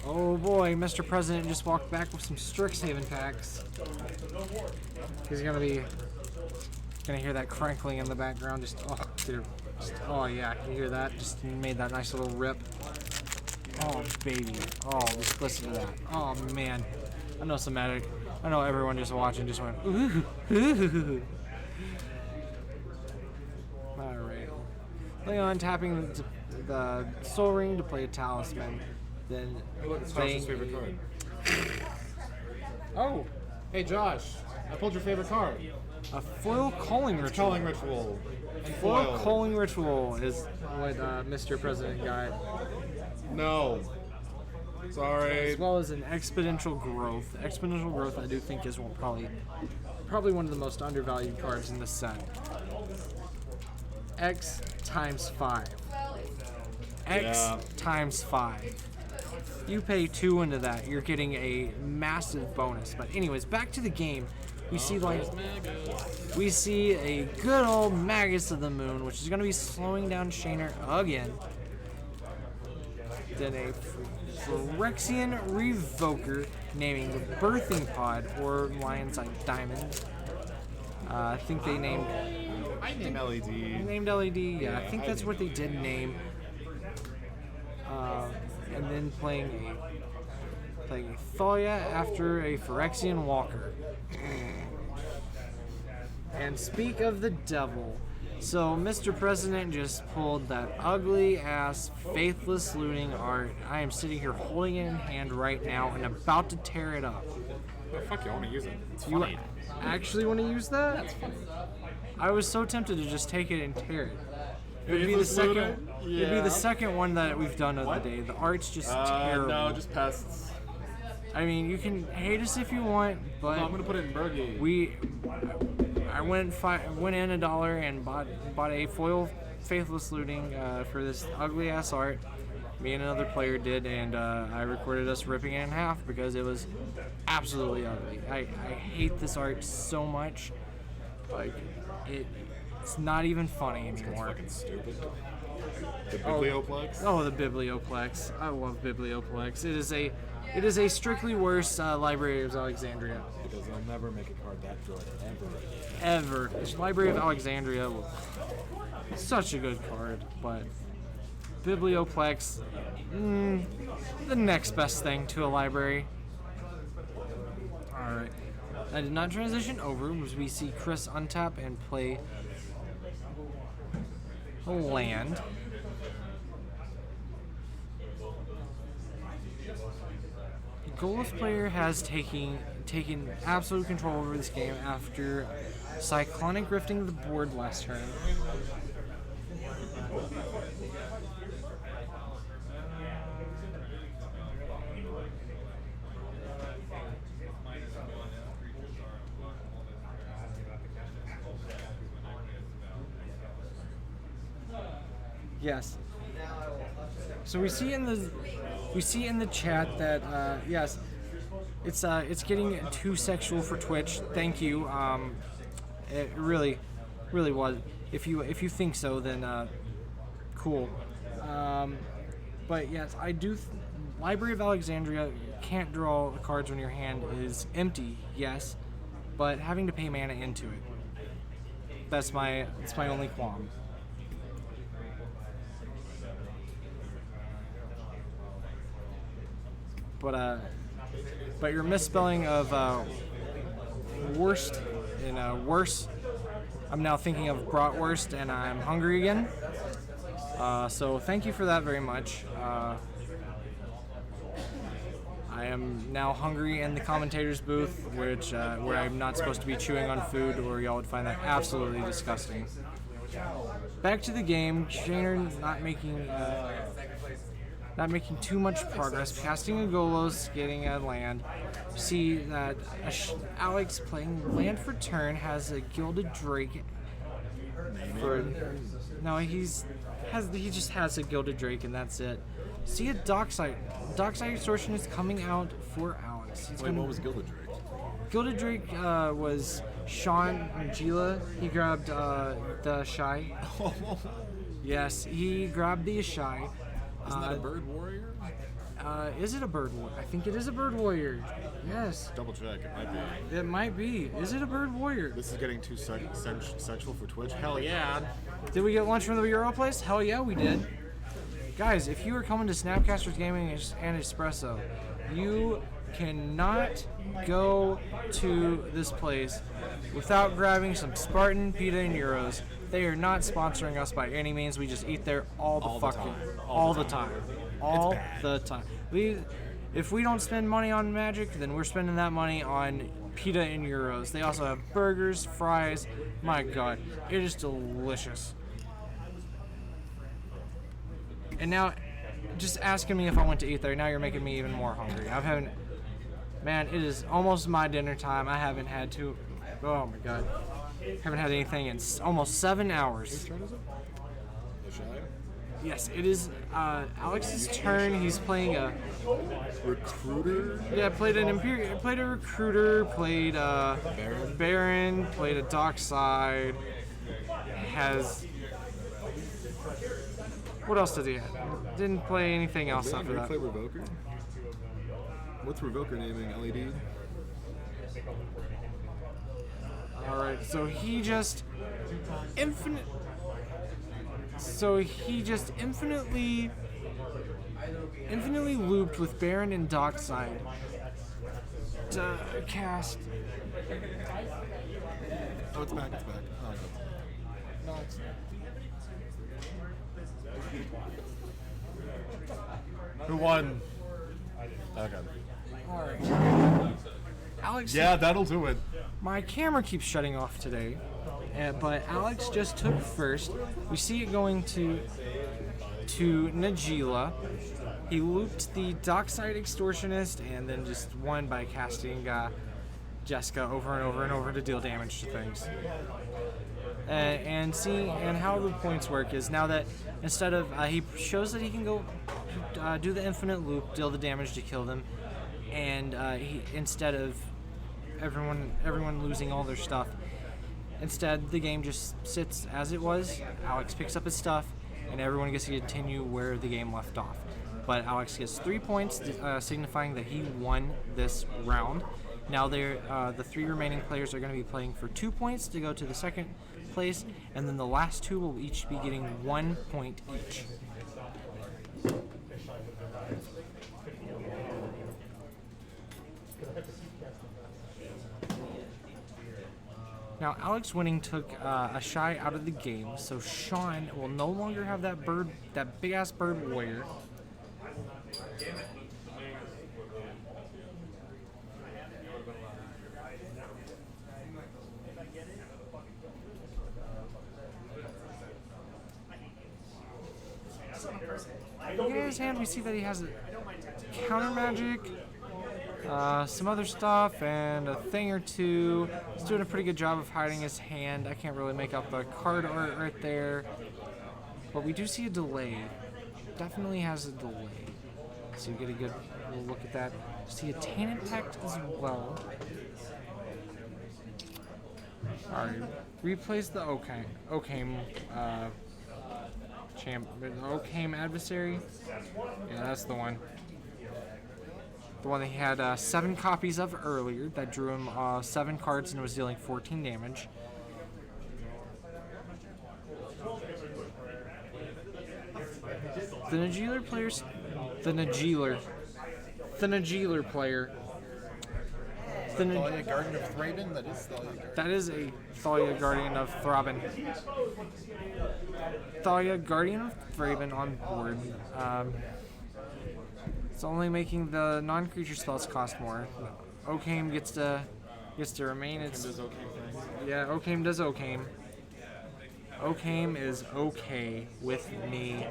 Oh boy, Mr. President just walked back with some Strixhaven packs. He's gonna hear that crinkling in the background. Oh yeah, you hear that? Just made that nice little rip. Oh baby, oh just listen to that. Oh man, I know I know everyone just watching just went ooh, ooh. All right, Leon tapping the Soul Ring to play a Talisman. Then It's Josh's favorite card. Oh, Hey Josh, I pulled your favorite card. a foil calling ritual. Calling Ritual. And Foil calling ritual is what Mr. President got, No. Sorry. as well as an exponential growth. Exponential growth, I do think, is probably one of the most undervalued cards in the set. X times 5. X Yeah. times 5. You pay 2 into that, you're getting a massive bonus. But anyways, back to the game. We see a good old Magus of the Moon, which is going to be slowing down Shaner again. Then a Phyrexian Revoker, naming the Birthing Pod or Lion's Eye Diamond. I think they named LED. LED. Yeah, I Yeah, think I that's named what they did name. And then playing a Thalia after a Phyrexian Walker. And speak of the devil. So Mr. President just pulled that ugly ass Faithless Looting art. I am sitting here holding it in hand right now and about to tear it up. Oh, fuck you, I want to use it. It's You funny. actually want to use that? That's funny. I was so tempted to just take it and tear it. It would be the Faithless second. Looting? It'd be Yeah. the second one that we've done of the day. The art's just terrible. No, just pests. I mean, you can hate us if you want, but No, I'm gonna put it in Bergie. I went in $1 and bought a foil Faithless Looting for this ugly ass art. Me and another player did, and I recorded us ripping it in half because it was absolutely ugly. I hate this art so much. Like it's not even funny anymore. Fucking stupid. The Biblioplex. Oh, the Biblioplex. I love Biblioplex. It is a strictly worse Library of Alexandria. Because they'll never make a card that good ever. Ever. This Library of Alexandria was such a good card, but Biblioplex, the next best thing to a library. Alright. I did not transition over as we see Chris untap and play a land. The Golos player has taken absolute control over this game after Cyclonic Rifting the board last turn. Yes. So we see in the chat that yes, it's getting too sexual for Twitch. Thank you. It really was. If you think so, then cool. But yes, I do. Library of Alexandria can't draw cards when your hand is empty. Yes, but having to pay mana into it. That's my only qualm. But your misspelling of worst in worse. I'm now thinking of bratwurst, and I'm hungry again. So thank you for that very much. I am now hungry in the commentator's booth, which where I'm not supposed to be chewing on food, or y'all would find that absolutely disgusting. Back to the game. Shaner not making too much progress. Casting a Golos, getting a land. See that Alex playing land for turn has a Gilded Drake. He just has a Gilded Drake, and that's it. See a Dockside. Dockside Extortion is coming out for Alex. Wait, what was Gilded Drake? Gilded Drake was Sean and Gila. He grabbed the Shy. Yes, he grabbed the Shy. Isn't that a bird warrior? Is it a bird warrior? I think it is a bird warrior. Yes. Double check. It might be. It might be. Is it a bird warrior? This is getting too sensual for Twitch. Hell yeah. Did we get lunch from the Euro place? Hell yeah, we did. Guys, if you are coming to Snapcasters Gaming and Espresso, you cannot go to this place without grabbing some Spartan pita and euros. They are not sponsoring us by any means. We just eat there all the time. If we don't spend money on Magic, then we're spending that money on pita and euros. They also have burgers, fries. My God, it is delicious. And now, just asking me if I went to eat there, now you're making me even more hungry. Man, it is almost my dinner time. I haven't had to, oh my God. Haven't had anything in almost 7 hours. Yes, it is Alex's turn. He's playing a Recruiter? yeah. Played a recruiter. Played Baron. Played a Dockside. What else did he have? Didn't play anything else after that. Play Revoker? What's Revoker naming? LED? Alright, so he just infinitely looped with Baron and Dockside to cast. Oh, it's back. Oh, no. Who won? Okay. Alright. Alex. Yeah, that'll do it. My camera keeps shutting off today, but Alex just took first. We see it going to Najila. He looped the Dockside Extortionist and then just won by casting Jessica over and over and over to deal damage to things. And how the points work is now that instead of he shows that he can go do the infinite loop, deal the damage to kill them, and instead of everyone losing all their stuff, instead the game just sits as it was. Alex picks up his stuff, and everyone gets to continue where the game left off. But Alex gets 3 points, signifying that he won this round. Now the 3 remaining players are going to be playing for 2 points to go to the second place, and then the last 2 will each be getting 1 point each. Now Alex winning took a Shy out of the game, so Sean will no longer have that big ass bird warrior. In his hand, we see that he has a counter magic, some other stuff, and a thing or two. He's doing a pretty good job of hiding his hand. I can't really make out the card art right there. But we do see a delay. Definitely has a delay. So you get a good little look at that. See a Tainted Pact as well. Alright, replace the Okame Okame adversary. Yeah, that's the one. The one that he had 7 copies of earlier that drew him 7 cards and was dealing 14 damage. The Najeeler players. The Najeeler player. Thalia, Guardian of Thraben? That is Thalia Guardian. That is a Thalia Guardian of Thraben. Thalia Guardian of Thraben on board. It's only making the non-creature spells cost more. Okame gets to remain. It's Does okay things. yeah. Okame does Okame. Okame is okay with me.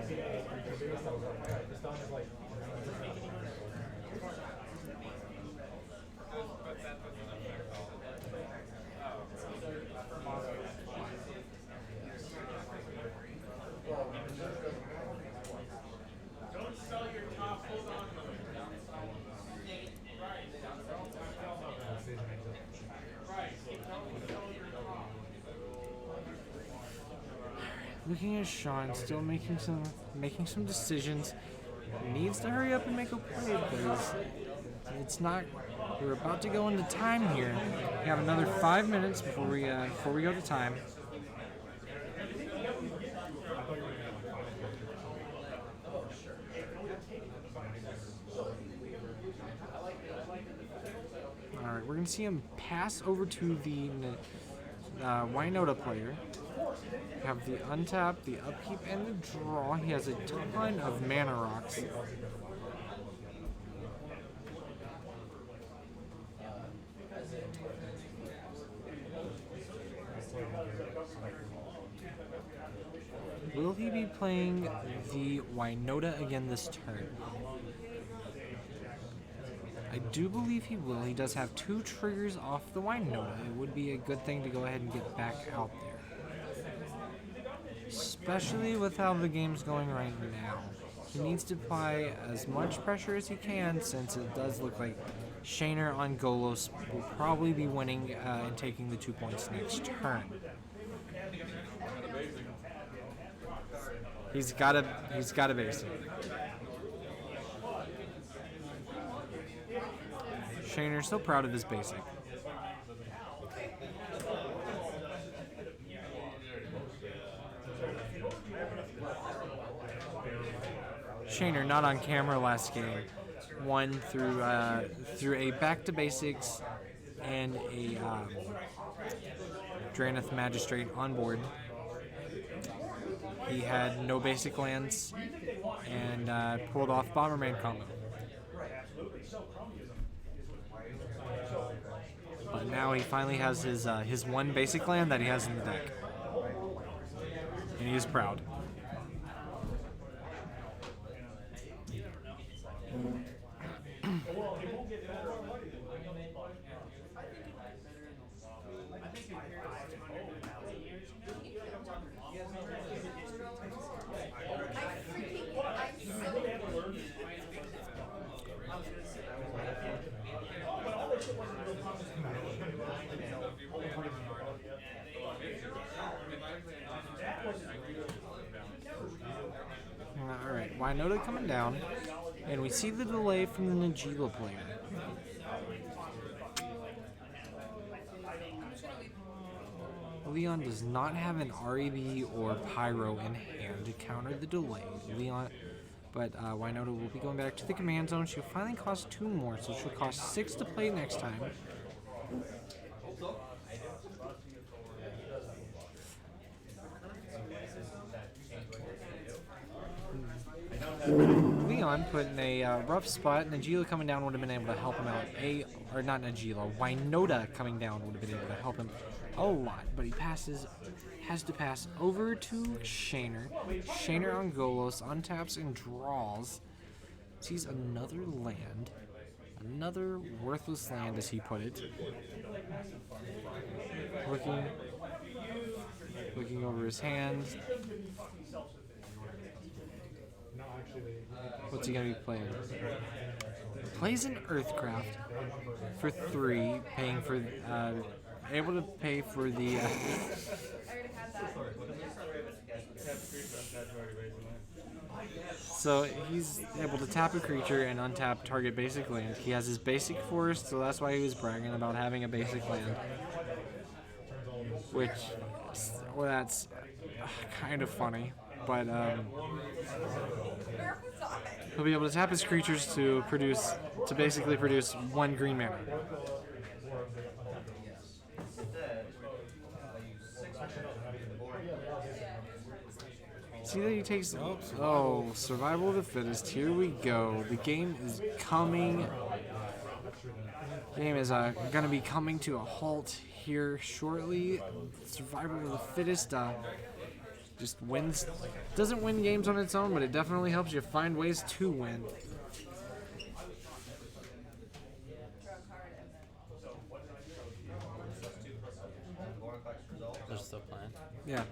Looking at Sean, still making some decisions. Needs to hurry up and make a play because it's not. We're about to go into time here. We have another 5 minutes before we go to time. All right, we're gonna see him pass over to the Wynota player. Have the untap, the upkeep, and the draw. He has a ton of mana rocks. Will he be playing the Wynota again this turn? I do believe he will. He does have 2 triggers off the Wynota. It would be a good thing to go ahead and get back out there. Especially with how the game's going right now. He needs to apply as much pressure as he can since it does look like Shaner on Golos will probably be winning and taking the 2 points next turn. He's got a base it. Shaner's so proud of his basic. Shaner not on camera last game. Won through a back to basics and a Drannith Magistrate on board. He had no basic lands and pulled off Bomberman combo. But now he finally has his 1 basic land that he has in the deck, and he is proud. Alright, Wynota coming down, and we see the delay from the Najeela player. Leon does not have an REB or Pyro in hand to counter the delay. But Wynota will be going back to the command zone. She'll finally cost 2 more, so she'll cost 6 to play next time. Leon put in a rough spot. Najeela coming down would have been able to help him out. Or not Najeela, Wynota coming down would have been able to help him a lot. But he has to pass over to Shaner. Shaner on Golos, untaps and draws. Sees another land. Another worthless land, as he put it. Looking over his hands. What's he gonna be playing? Plays an Earthcraft for 3, paying for able to pay for the. I already had that. So he's able to tap a creature and untap target basic land. He has his basic forest, so that's why he was bragging about having a basic land. Which, well, that's kind of funny, but he'll be able to tap his creatures to basically produce 1 green mana. See that he takes. Oh, survival of the fittest. Here we go. The game is coming. Game is gonna be coming to a halt here shortly. Survival of the fittest just wins. Doesn't win games on its own, but it definitely helps you find ways to win. They're still playing. Yeah.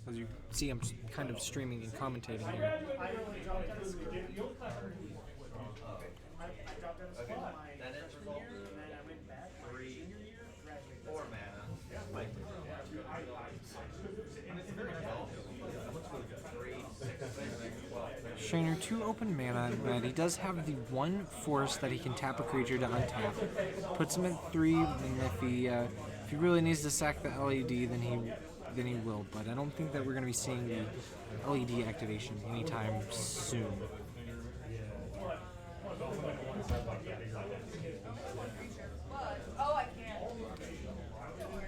As you see, I'm kind of streaming and commentating here. I only dropped out of school. You'll cover. I dropped out of school my freshman year, and then I went back my senior year, graduated. 4 mana. Strainer 2 open mana, but he does have the 1 force that he can tap a creature to untap. Puts him at 3, and if he really needs to sack the LED, then he will. But I don't think that we're going to be seeing the LED activation anytime soon. Oh, I can't.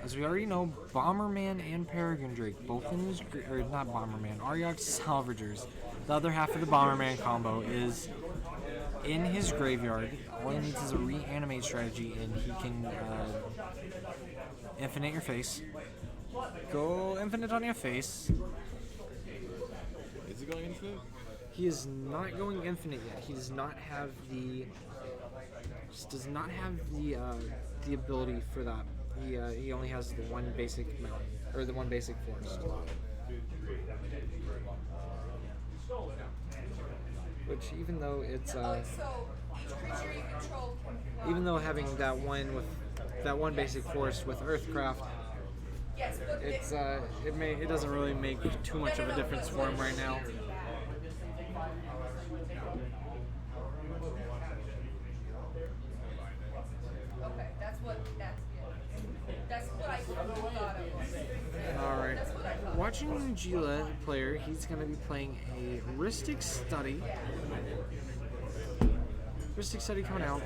As we already know, Bomberman and Peregrine Drake, both in his, or not Bomberman, Ariox Salvagers. The other half of the Bomberman combo is in his graveyard. All he needs is a reanimate strategy, and he can infinite your face. Go infinite on your face. Is he going infinite? He is not going infinite yet. He does not have the. Just does not have the ability for that. He only has the 1 basic mountain, or the 1 basic forest. Which, even though it's So each creature you control can even though having that one basic forest with Earthcraft, yes, but it doesn't really make too much of a difference for him right now. Okay, that's what I thought it was. Alright. That's what I thought. Watching Gila player, he's going to be playing a Rhystic Study. Rhystic Study coming out.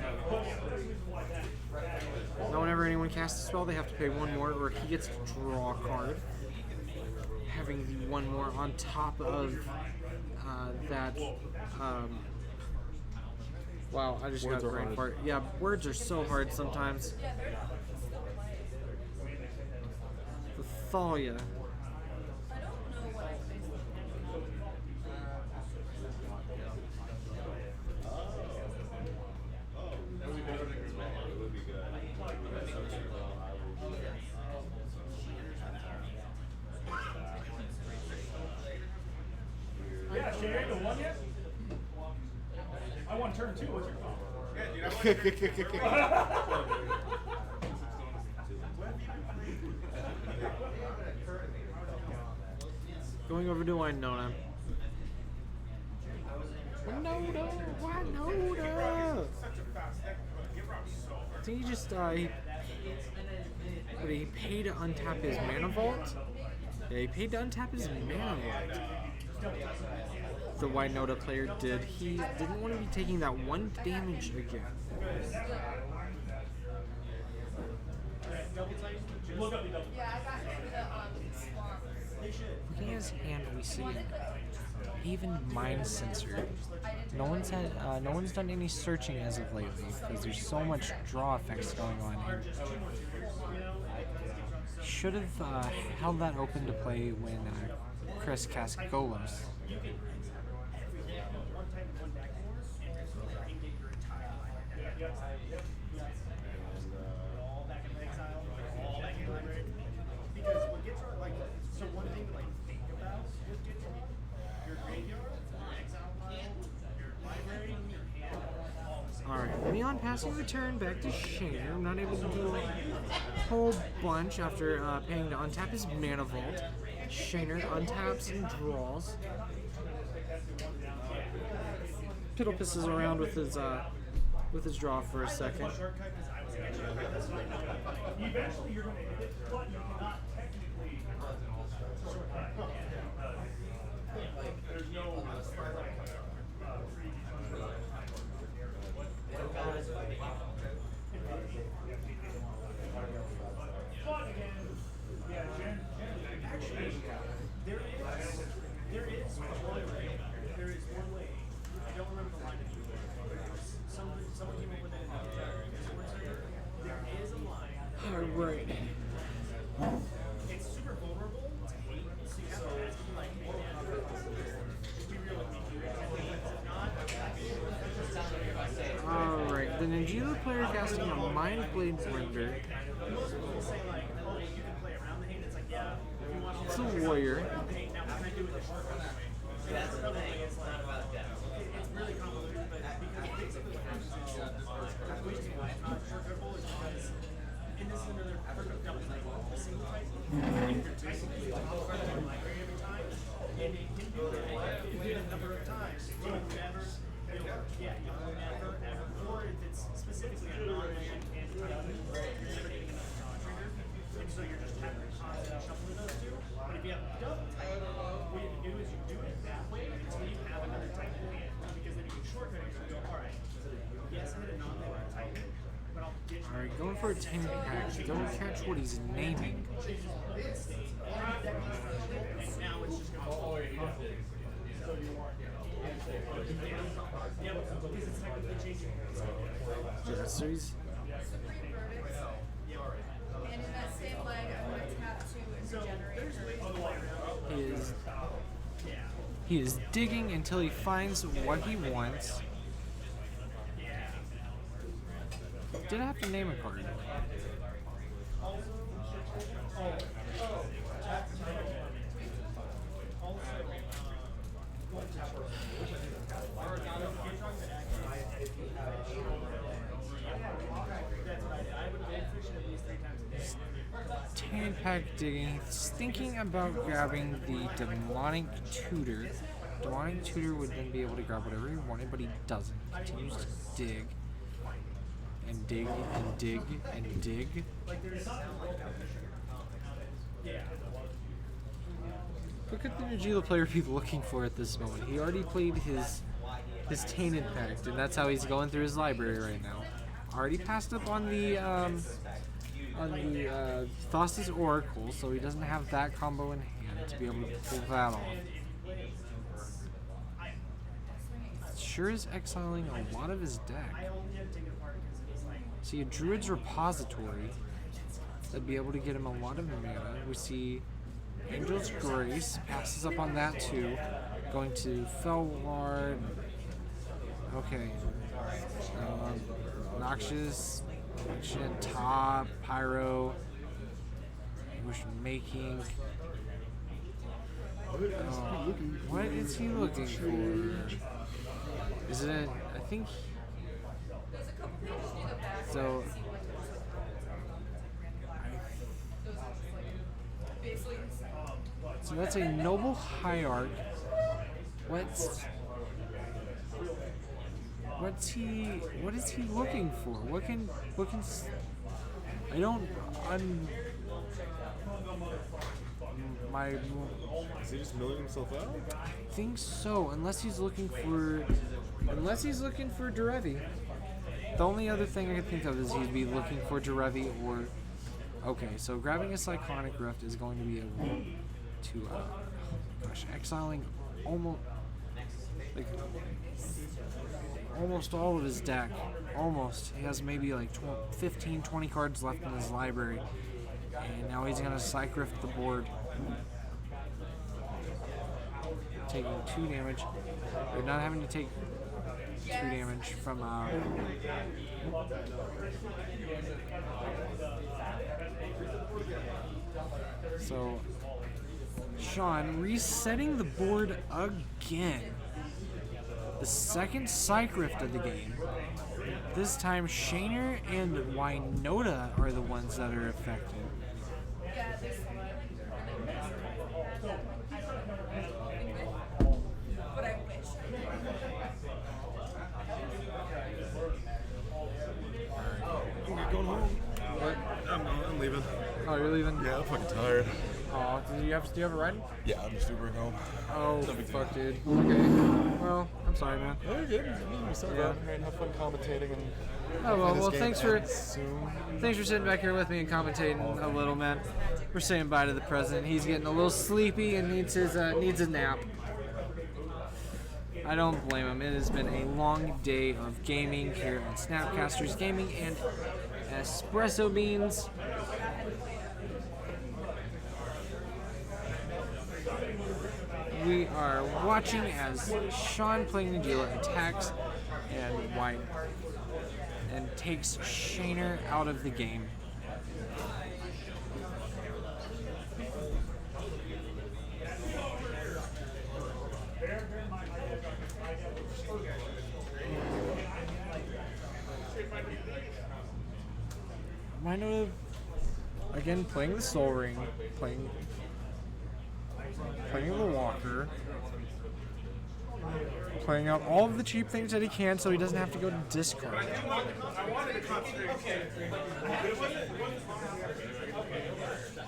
Now whenever anyone casts a spell, they have to pay 1 more, or he gets to draw a card. Having the 1 more on top of that. Wow, I just Words got a are brain hard. fart. Yeah, words are so hard sometimes. Thalia. I don't know what it's based on. Yeah, Sherry, the 1 yet? I won turn 2. What's your call? Going over to Winona. Winona. I think he just he paid to untap his mana vault. Yeah, he paid to untap his mana vault. The Winona player did. He didn't want to be taking that 1 damage again. Yeah, I got hit with the swamp. Looking at his hand, we see even Mind Sensor. No one's done any searching as of lately because there's so much draw effects going on here. Should have held that open to play when Chris cast Golos. All back in exile, all back in library. Because what gets like, so one thing to like think about with Gitz, Sean passing the turn back to Shaner. I'm not able to do a whole bunch after paying to untap his Mana Vault. Shaner untaps and draws. Piddle pisses around with his draw for a second. Eventually you're going to hit it, but you cannot technically shortcut. There's no actually, there is one way. I don't remember the line. Someone came up with it in the there is a line. Alright. It's super vulnerable to hate, so you have to ask him, like, hey, man, just be real with me, dude. And if it's not, Alright, the Ninjila player casting a Mind Blade Render. most people say, like, oh, you can play around the hate. It's like, yeah, if you want to It's a warrior. hate, now what can I do with this short way? So that's the other thing, it's like, it's really convoluted, but because basically what happens is, the reason why it's not shortcuttable is because, and this is another perfect double type, a single type, if you're technically top card in your library every time, and it can do that a number of times, you'll never, ever, or if it's specifically a non-land and type, you're never getting enough non-trigger, and so you're just having to constantly shuffle those two. But if you have a double type, what you can do is you do it that way until you have another type in hand, because then you can shortcut it and go, alright, yes, I hit a non-land type, but I'll ditch it. Alright, going for a 10 pack. Don't catch what he's naming. And now it's just going to yeah, because it's technically changing. Yeah, so he's Three verdicts. And in that same leg, I'm going to tap to regenerate. he is digging until he finds what he wants. Did I have to name a card? Tan pack digging. He's thinking about grabbing the Demonic Tutor. Demonic Tutor would then be able to grab whatever he wanted, but he doesn't. He continues to dig. And dig and dig and dig. What could the Najila player be looking for at this moment? He already played his Tainted Pact, and that's how he's going through his library right now. Already passed up on the Thassa's Oracle, so he doesn't have that combo in hand to be able to pull that off. Sure is exiling a lot of his deck. See a Druid's Repository that'd be able to get him a lot of mana. We see Angel's Grace passes up on that too. Going to Felward. Okay. Noxious, Action, Top, Pyro, Wish Making. What is he looking for? Is it? I think. There's a couple pages near the back. So. So that's a Noble Hierarch. What is he looking for? I don't Is he just milling himself out? I think so, unless he's looking for Derevi. The only other thing I could think of is he'd be looking for Derevi or okay, so grabbing a Cyclonic Rift is going to be able to exiling almost all of his deck. Almost. He has maybe like 15, 20 cards left in his library. And now he's going to Cycrift the board. Taking 2 damage. Or not having to take 2 damage from so Sean resetting the board again. The second Psych Rift of the game. This time, Shaner and Wynota are the ones that are affected. Yeah, this one. But I wish. You're going home? What? I'm leaving. Oh, you're leaving? Yeah, I'm fucking tired. Oh, do you have a ride? Yeah, I'm just Ubering home. Oh, fuck, dude. Okay. Well, I'm sorry, man. Oh, you're good. I mean, we still Yeah. go out here and have fun commentating and. Oh well, this well game thanks for ends soon. sitting back here with me and commentating a little, man. We're saying bye to the president. He's getting a little sleepy and needs a nap. I don't blame him. It has been a long day of gaming here at Snapcasters Gaming and Espresso Beans. We are watching as Sean playing Nadila attacks and White and takes Shaner out of the game. Wynota again playing the Soul Ring, playing the Walker, playing out all of the cheap things that he can so he doesn't have to go to discard. I wanted to concentrate. Okay. But it wasn't.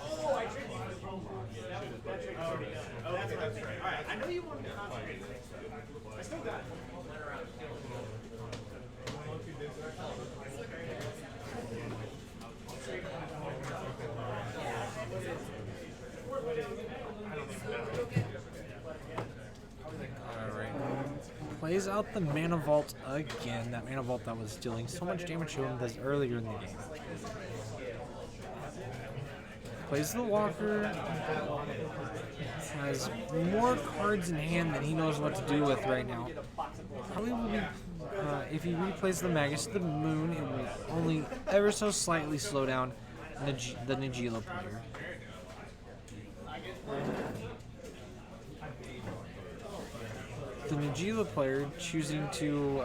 Oh, I tricked you. Oh, that's right. All right. I know you wanted to concentrate. I still got it. Alright. Plays out the Mana Vault again. That Mana Vault that was dealing so much damage to him earlier in the game. Plays the Walker. Has more cards in hand than he knows what to do with right now. Probably will be, if he replays the Magus to the Moon, it will only ever so slightly slow down the Najeela player. The Najeela player choosing to,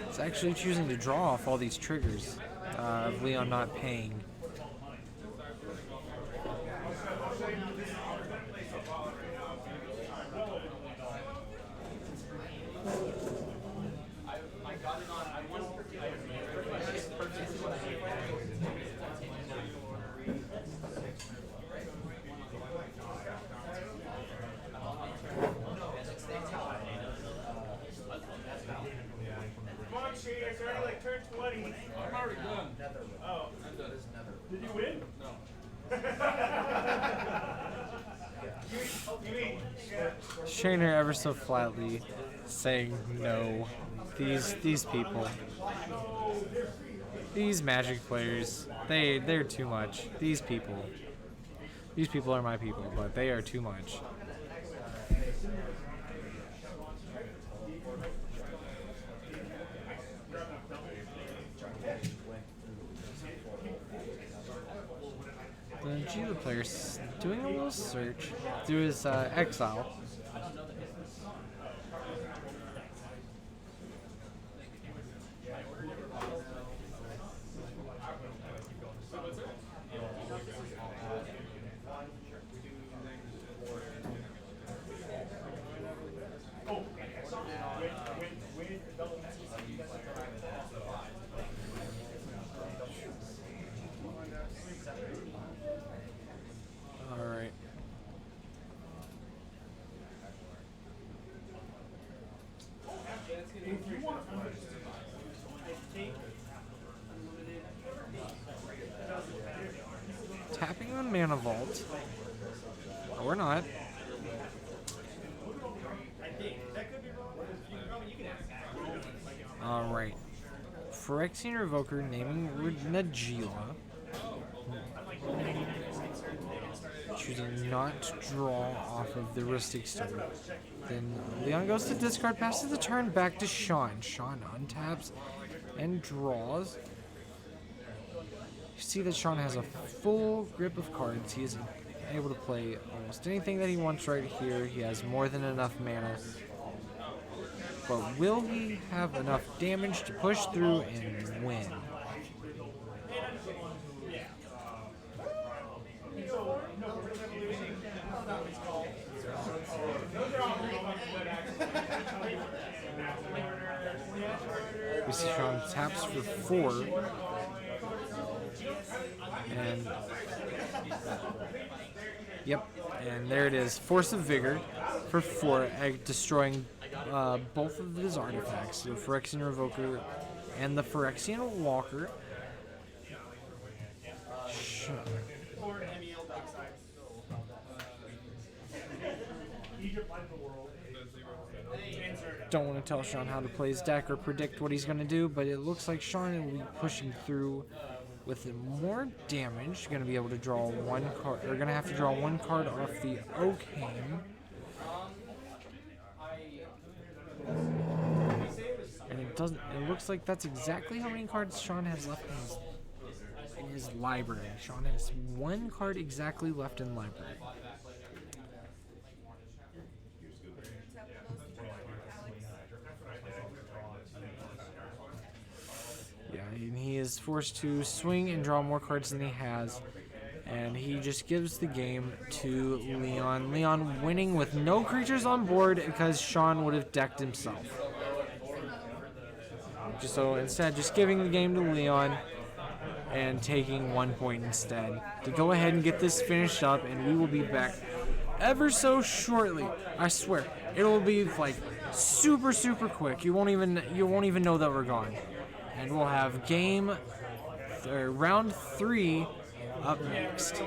is actually choosing to draw off all these triggers of Leon not paying. Come on, Shane. It's already like turned 20. I'm already done. Oh. Did you win? No. You mean? Shaner ever so flatly saying no. These people. These Magic players, they're too much. These people are my people, but they are too much. The Najeela player's doing a little search through his exile. Alright. Tapping on Mana Vault. Or not. Alright. Phyrexian Revoker naming Najeela. Choosing not to draw off of the Rhystic Stone. Then Leon goes to discard, passes the turn back to Sean. Sean untaps and draws. You see that Sean has a full grip of cards. He is able to play almost anything that he wants right here. He has more than enough mana. But will he have enough damage to push through and win? We see Sean taps for 4. And yep, and there it is. Force of Vigor for 4, destroying both of his artifacts, the Phyrexian Revoker and the Phyrexian Walker. Don't want to tell Sean how to play his deck or predict what he's going to do, but it looks like Sean will be pushing through with more damage. Going to be able to draw 1 card, or going to have to draw 1 card off the Oakham. And it doesn't. It looks like that's exactly how many cards Sean has left in his library. Sean has 1 card exactly left in library. Yeah, and he is forced to swing and draw more cards than he has. And he just gives the game to Leon. Leon winning with no creatures on board because Sean would have decked himself. So instead, just giving the game to Leon and taking 1 point instead. To go ahead and get this finished up, and we will be back ever so shortly. I swear, it'll be like super quick. You won't even know that we're gone. And we'll have round 3 up next.